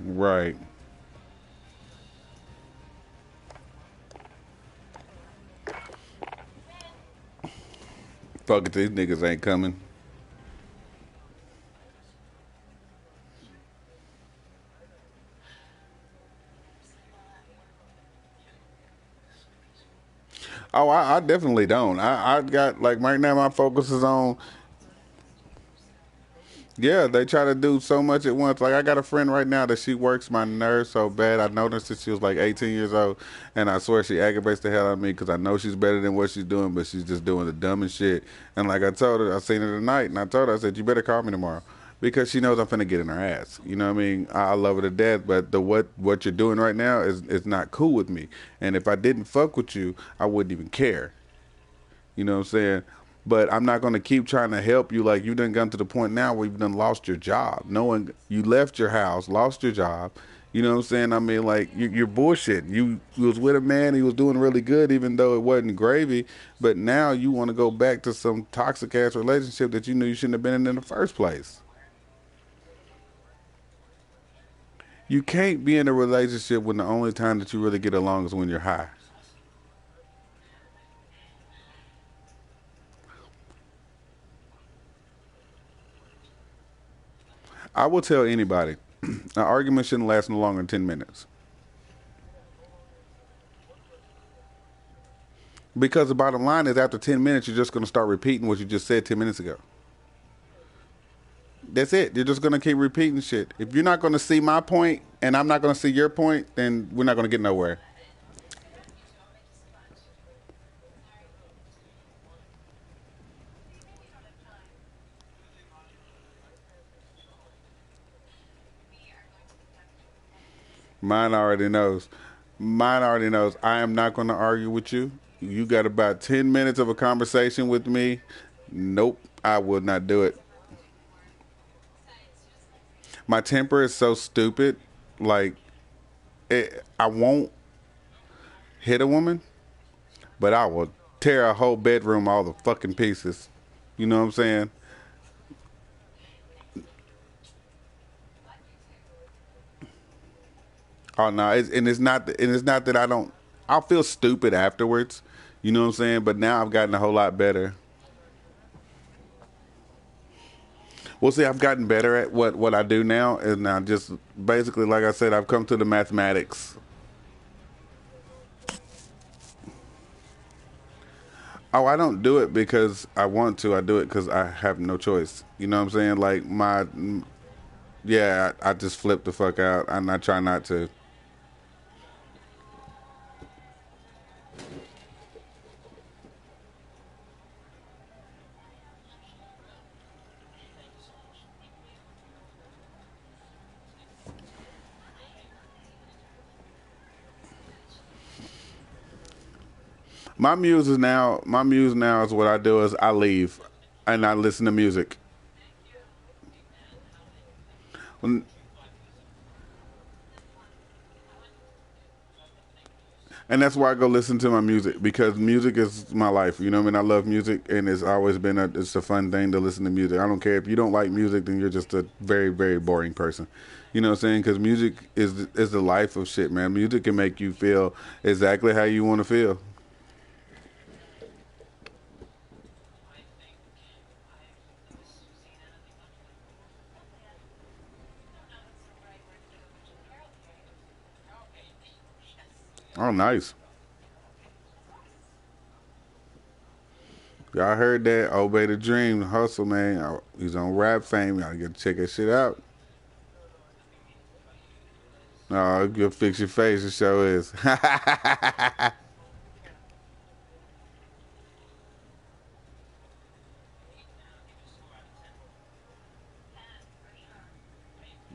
Right. Fuck it, these niggas ain't coming. Oh, I definitely don't. I got like right now my focus is on. Yeah, they try to do so much at once. Like I got a friend right now that she works my nerves so bad. I noticed that she was like 18 years old, and I swear she aggravates the hell out of me because I know she's better than what she's doing, but she's just doing the dumbest shit. And like I told her, I seen her tonight, and I told her, I said, you better call me tomorrow. Because she knows I'm finna get in her ass. You know what I mean? I love her to death, but the what you're doing right now is not cool with me. And if I didn't fuck with you, I wouldn't even care. You know what I'm saying? But I'm not going to keep trying to help you. Like you done gotten to the point now where you've done lost your job. Knowing you left your house, lost your job. You know what I'm saying? I mean, like you're bullshit. You was with a man, he was doing really good, even though it wasn't gravy. But now you want to go back to some toxic ass relationship that you knew you shouldn't have been in the first place. You can't be in a relationship when the only time that you really get along is when you're high. I will tell anybody, an argument shouldn't last no longer than 10 minutes. Because the bottom line is, after 10 minutes, you're just going to start repeating what you just said 10 minutes ago. That's it. You're just gonna keep repeating shit. If you're not gonna see my point and I'm not gonna see your point, then we're not gonna get nowhere. Mine already knows. Mine already knows. I am not gonna argue with you. You got about 10 minutes of a conversation with me. Nope, I will not do it. My temper is so stupid. Like, I won't hit a woman, but I will tear a whole bedroom all the fucking pieces. You know what I'm saying? Oh no, and it's not that I don't. I'll feel stupid afterwards. You know what I'm saying? But now I've gotten a whole lot better. Well, see, I've gotten better at what I do now, and I just basically, like I said, I've come to the mathematics. Oh, I don't do it because I want to. I do it because I have no choice. You know what I'm saying? Like yeah, I just flip the fuck out, and I try not to. My muse now is what I do is I leave, and I listen to music. When- And that's why I go listen to my music because music is my life. You know what I mean? I love music, and it's always been it's a fun thing to listen to music. I don't care if you don't like music, then you're just a very very boring person. You know what I'm saying? Because music is the life of shit, man. Music can make you feel exactly how you want to feel. Oh, nice. Y'all heard that? Obey the dream, hustle, man. He's on Rap Fame. Y'all get to check that shit out. Oh, you'll fix your face. The show is.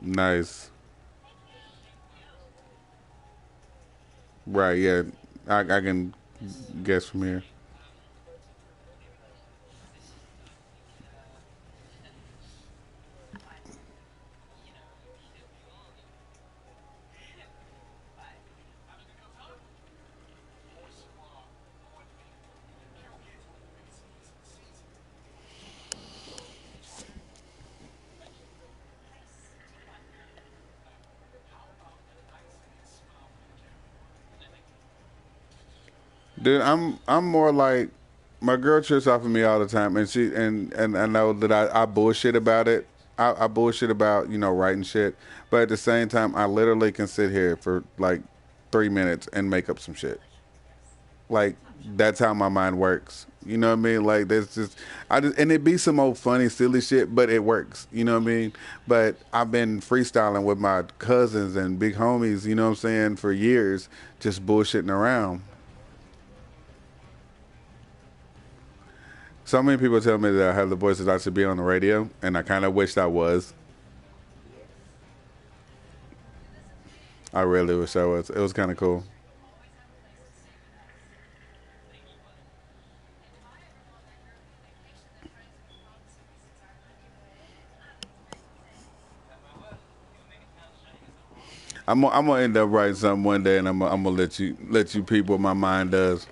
Nice. Right, yeah. I can guess from here. Dude, I'm more like my girl trips off of me all the time, and and I know that I bullshit about it. I bullshit about writing shit, but at the same time, I literally can sit here for like 3 minutes and make up some shit. Like that's how my mind works. You know what I mean? Like there's just and it be some old funny silly shit, but it works. You know what I mean? But I've been freestyling with my cousins and big homies. You know what I'm saying for years, just bullshitting around. So many people tell me that I have the voice that I should be on the radio, and I kind of wished I was. I really wish I was. It was kind of cool. I'm gonna end up writing something one day, and I'm gonna let you peep what my mind does.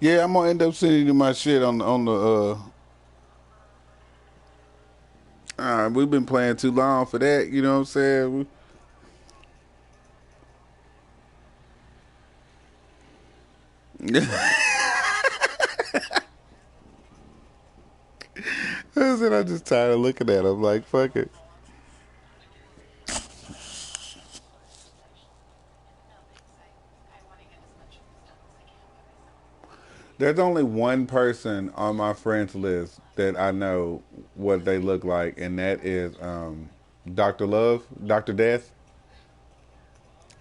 Yeah, I'm gonna end up sending you my shit on the. We've been playing too long for that. You know what I'm saying? I said I'm just tired of looking at them. Like fuck it. There's only one person on my friends list that I know what they look like, and that is Dr. Love, Dr. Death.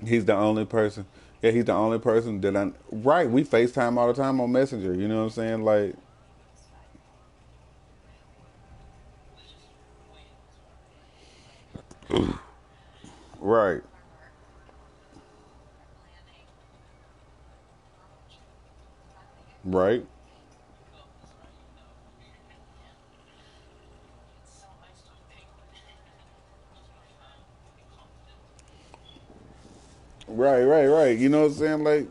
He's the only person. Yeah, he's the only person that I. Right, we FaceTime all the time on Messenger. You know what I'm saying? Like, right, right, right. You know what I'm saying? Like,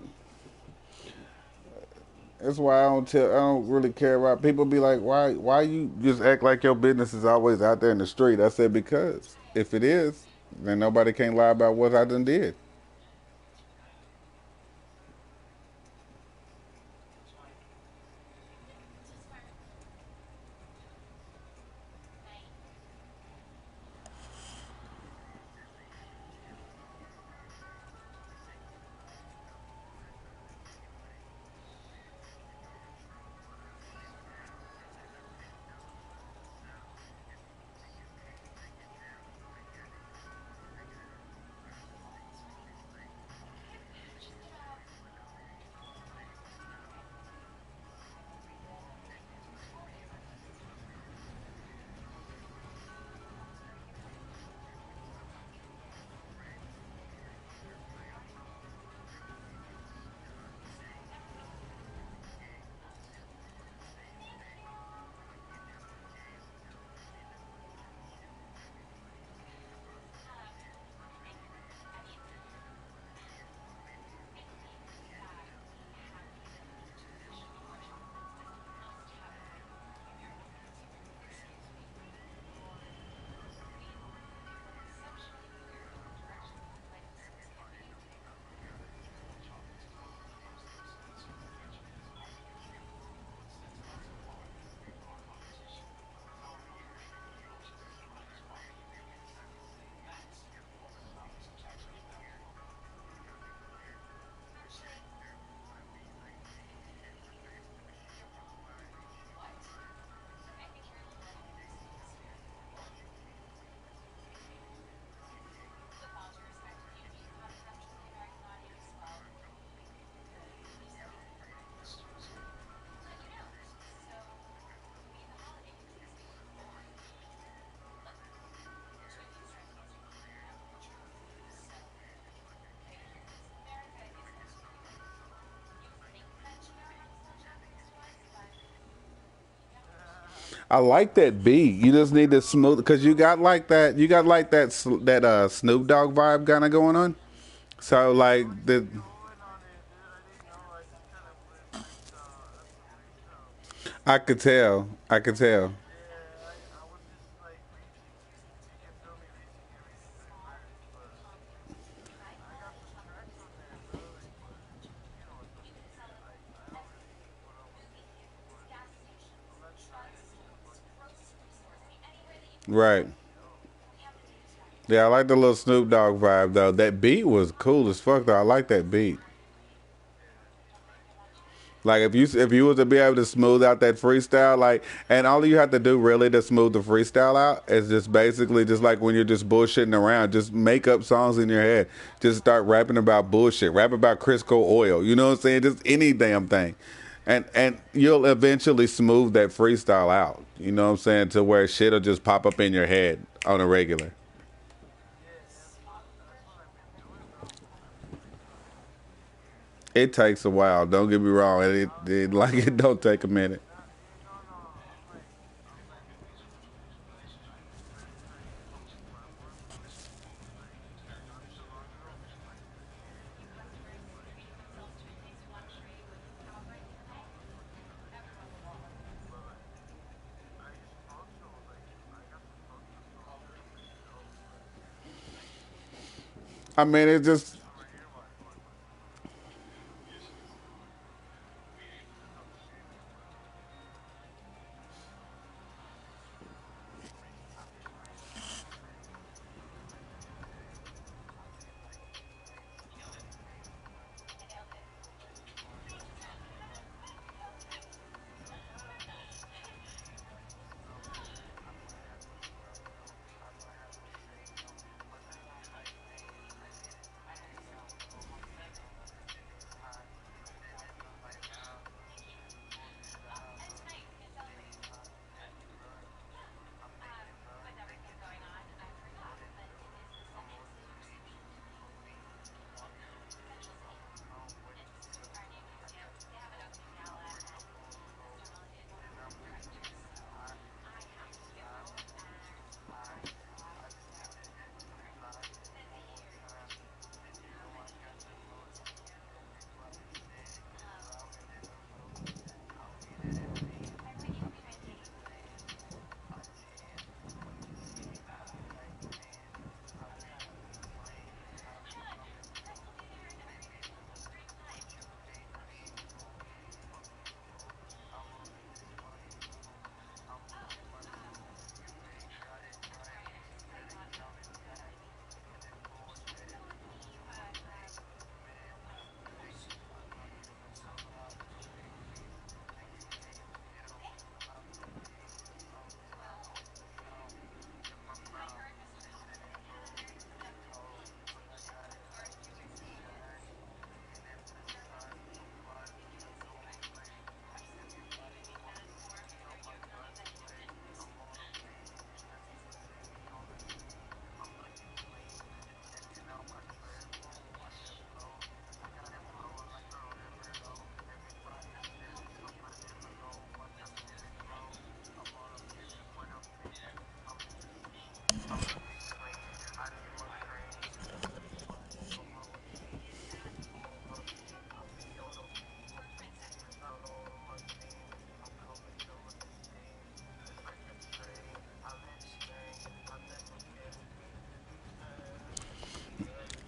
that's why I don't really care about people. Be like, why you just act like your business is always out there in the street? I said because if it is, then nobody can lie about what I done did. I like that beat. You just need to smooth because you got like that. You got like that Snoop Dogg vibe kind of going on. So like the, I could tell. I could tell. Right. Yeah, I like the little Snoop Dogg vibe though. That beat was cool as fuck though. I like that beat. Like if you was to be able to smooth out that freestyle, like, and all you have to do really to smooth the freestyle out is just basically just like when you're just bullshitting around, just make up songs in your head, just start rapping about bullshit, rap about Crisco oil, you know what I'm saying? Just any damn thing, and you'll eventually smooth that freestyle out, you know what I'm saying, to where shit'll just pop up in your head on a regular. It takes a while. Don't get me wrong. It like it don't take a minute. I mean, it just.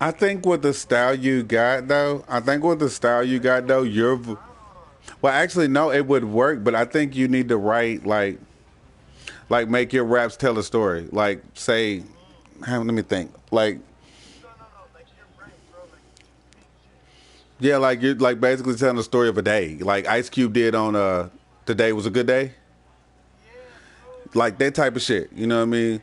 I think with the style you got though, I think with the style you got though, well actually no, it would work, but I think you need to write like make your raps tell a story. Like say, let me think. Like yeah, like you're like basically telling the story of a day. Like Ice Cube did on Today Was a Good Day. Like that type of shit. You know what I mean?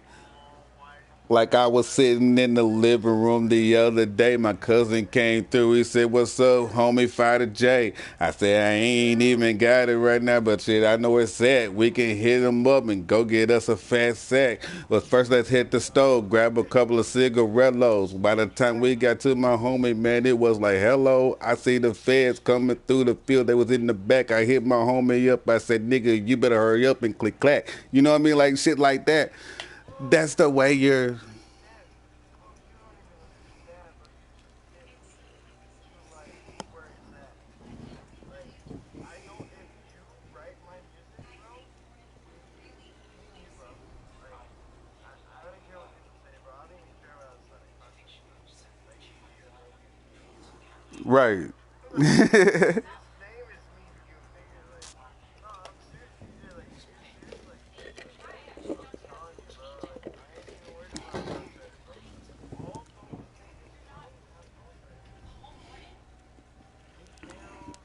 Like I was sitting in the living room the other day, my cousin came through. He said, "What's up, homie? Fighter J." I said, "I ain't even got it right now, but shit, I know it's at. We can hit him up and go get us a fat sack. But first, let's hit the stove, grab a couple of cigarettos." By the time we got to my homie, man, it was like, "Hello, I see the feds coming through the field. They was in the back. I hit my homie up. I said, nigga, you better hurry up and click clack." You know what I mean? Like shit like that. That's the way you're. Right.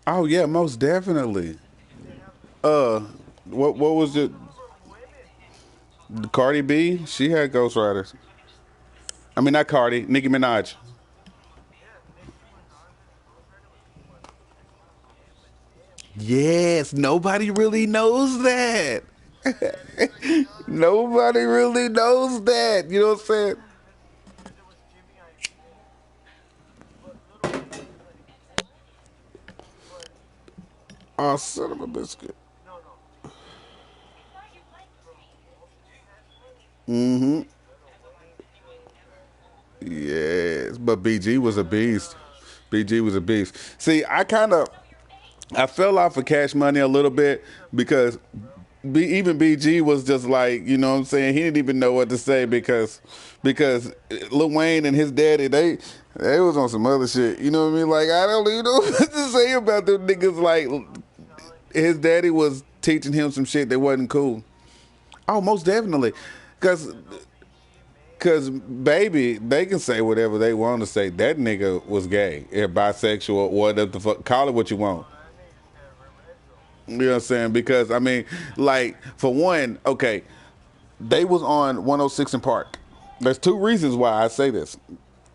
Oh yeah, most definitely. Uh, what was it? Cardi B? She had ghostwriters. I mean, not Cardi, Nicki Minaj. Yes, nobody really knows that. Nobody really knows that. You know what I'm saying? Oh, son of a biscuit. Mm-hmm. Yes, but BG was a beast. BG was a beast. See, I fell off of Cash Money a little bit because even BG was just like, you know what I'm saying? He didn't even know what to say because Lil Wayne and his daddy, they was on some other shit. You know what I mean? Like I don't even know what to say about them niggas. Like his daddy was teaching him some shit that wasn't cool. Oh, most definitely. Cause Cause baby, they can say whatever they want to say. That nigga was gay, or bisexual, whatever the fuck. Call it what you want. You know what I'm saying? Because I mean, like for one, okay, they was on 106 in Park. There's two reasons why I say this.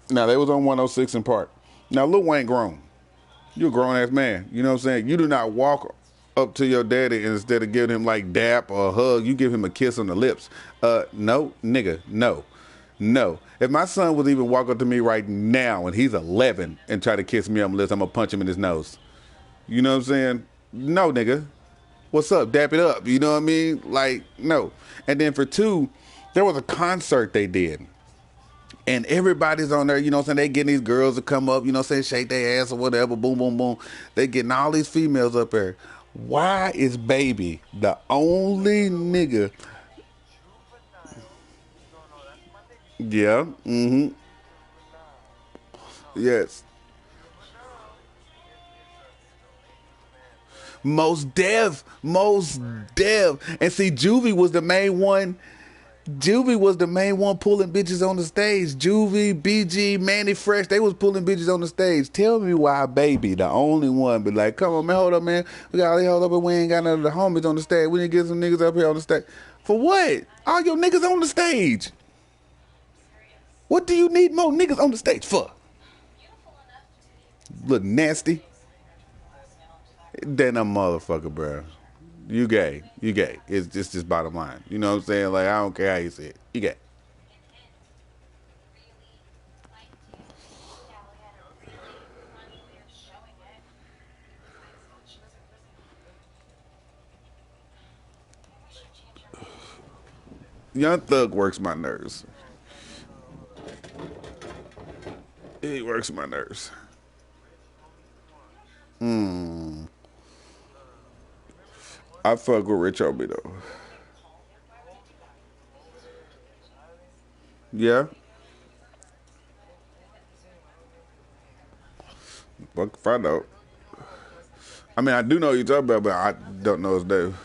Now they was on 106 in Park. Now Lil Wayne grown. You're a grown ass man. You know what I'm saying? You do not walk up to your daddy and instead of giving him like dap or a hug, you give him a kiss on the lips. No, nigga, no. No. If my son would even walk up to me right now and he's 11 and try to kiss me on the lips, I'm gonna punch him in his nose. You know what I'm saying? No, nigga. What's up? Dap it up. You know what I mean? Like, no. And then for two, there was a concert they did. And everybody's on there, you know what I'm saying? They getting these girls to come up, you know what I'm saying, shake their ass or whatever, boom, boom, boom. They getting all these females up there. Why is Baby the only nigga? Yeah, mm-hmm. Yes. Most deaf. And see, Juvie was the main one. Juvie was the main one pulling bitches on the stage. Juvie, BG, Manny Fresh, they was pulling bitches on the stage. Tell me why Baby, the only one, be like, come on, man, hold up, man. We got all these hold up, but we ain't got none of the homies on the stage. We need to get some niggas up here on the stage. For what? All your niggas on the stage. What do you need more niggas on the stage for? Look nasty. Then a motherfucker, bro. You gay. You gay. It's just bottom line. You know what I'm saying? Like, I don't care how you say it. You gay. Young Thug works my nerves. He works my nerves. I fuck with Rich Obi though. Yeah. Fuck if I know. I mean, I do know who you're talking about, but I don't know his name.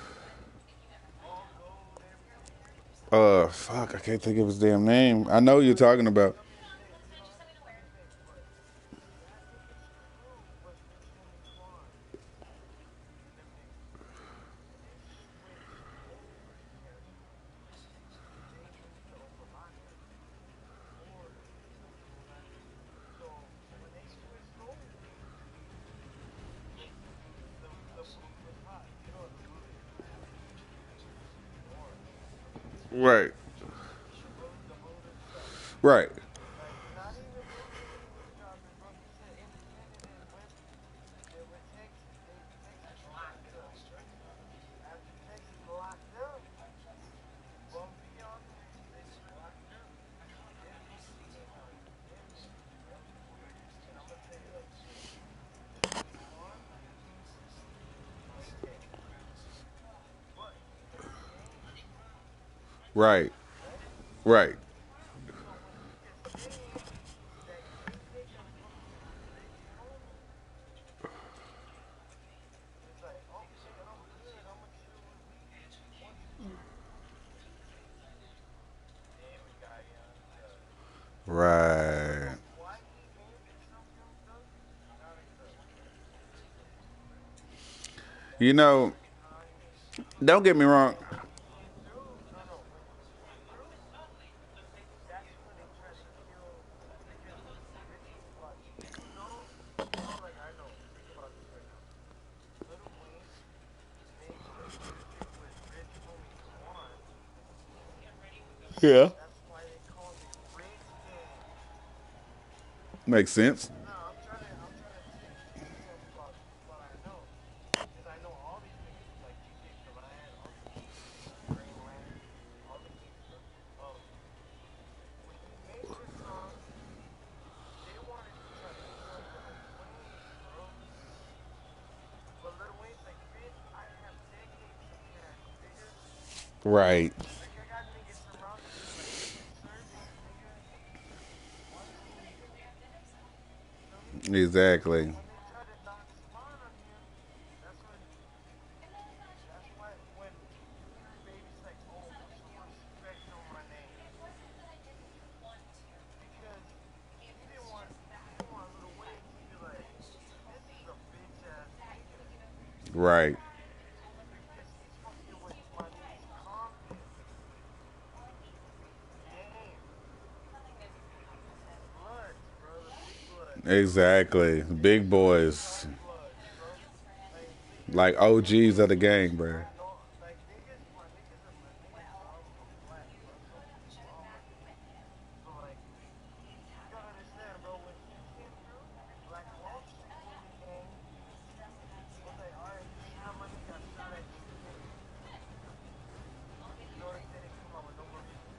Fuck, I can't think of his damn name. I know who you're talking about. Right. Right. Right. Right. Right. You know, don't get me wrong. Yeah. Makes sense. Right. Exactly. Right. Exactly. Big boys. Like OGs of the game, bro.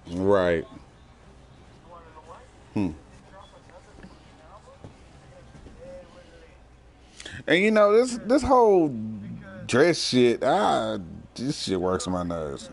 Right. Hmm. And you know this whole dress shit, this shit works on my nerves.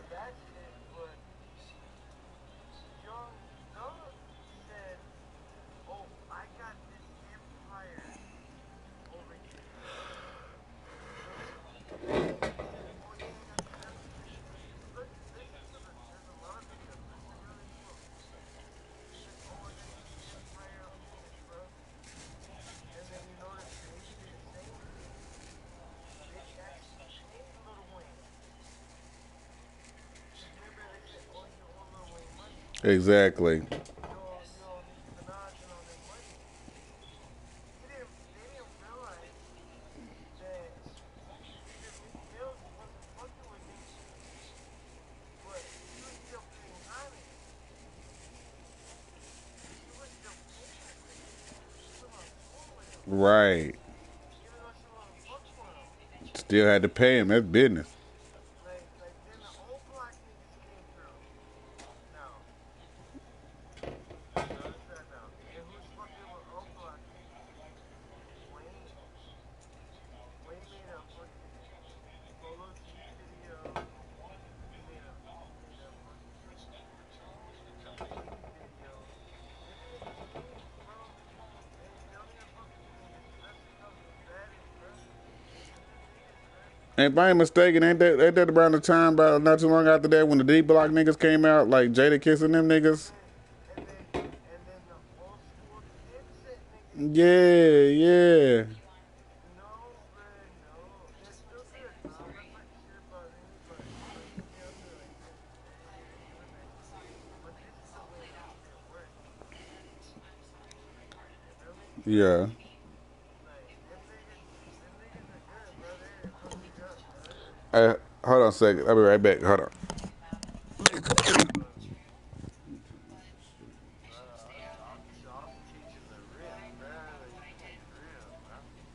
Exactly. Right. Still had to pay him. That's business. And if I ain't mistaken, ain't that around the time, about not too long after that, when the D Block niggas came out, like Jada kissing them niggas? Yeah, yeah. Yeah. Hold on a second. I'll be right back. Hold on.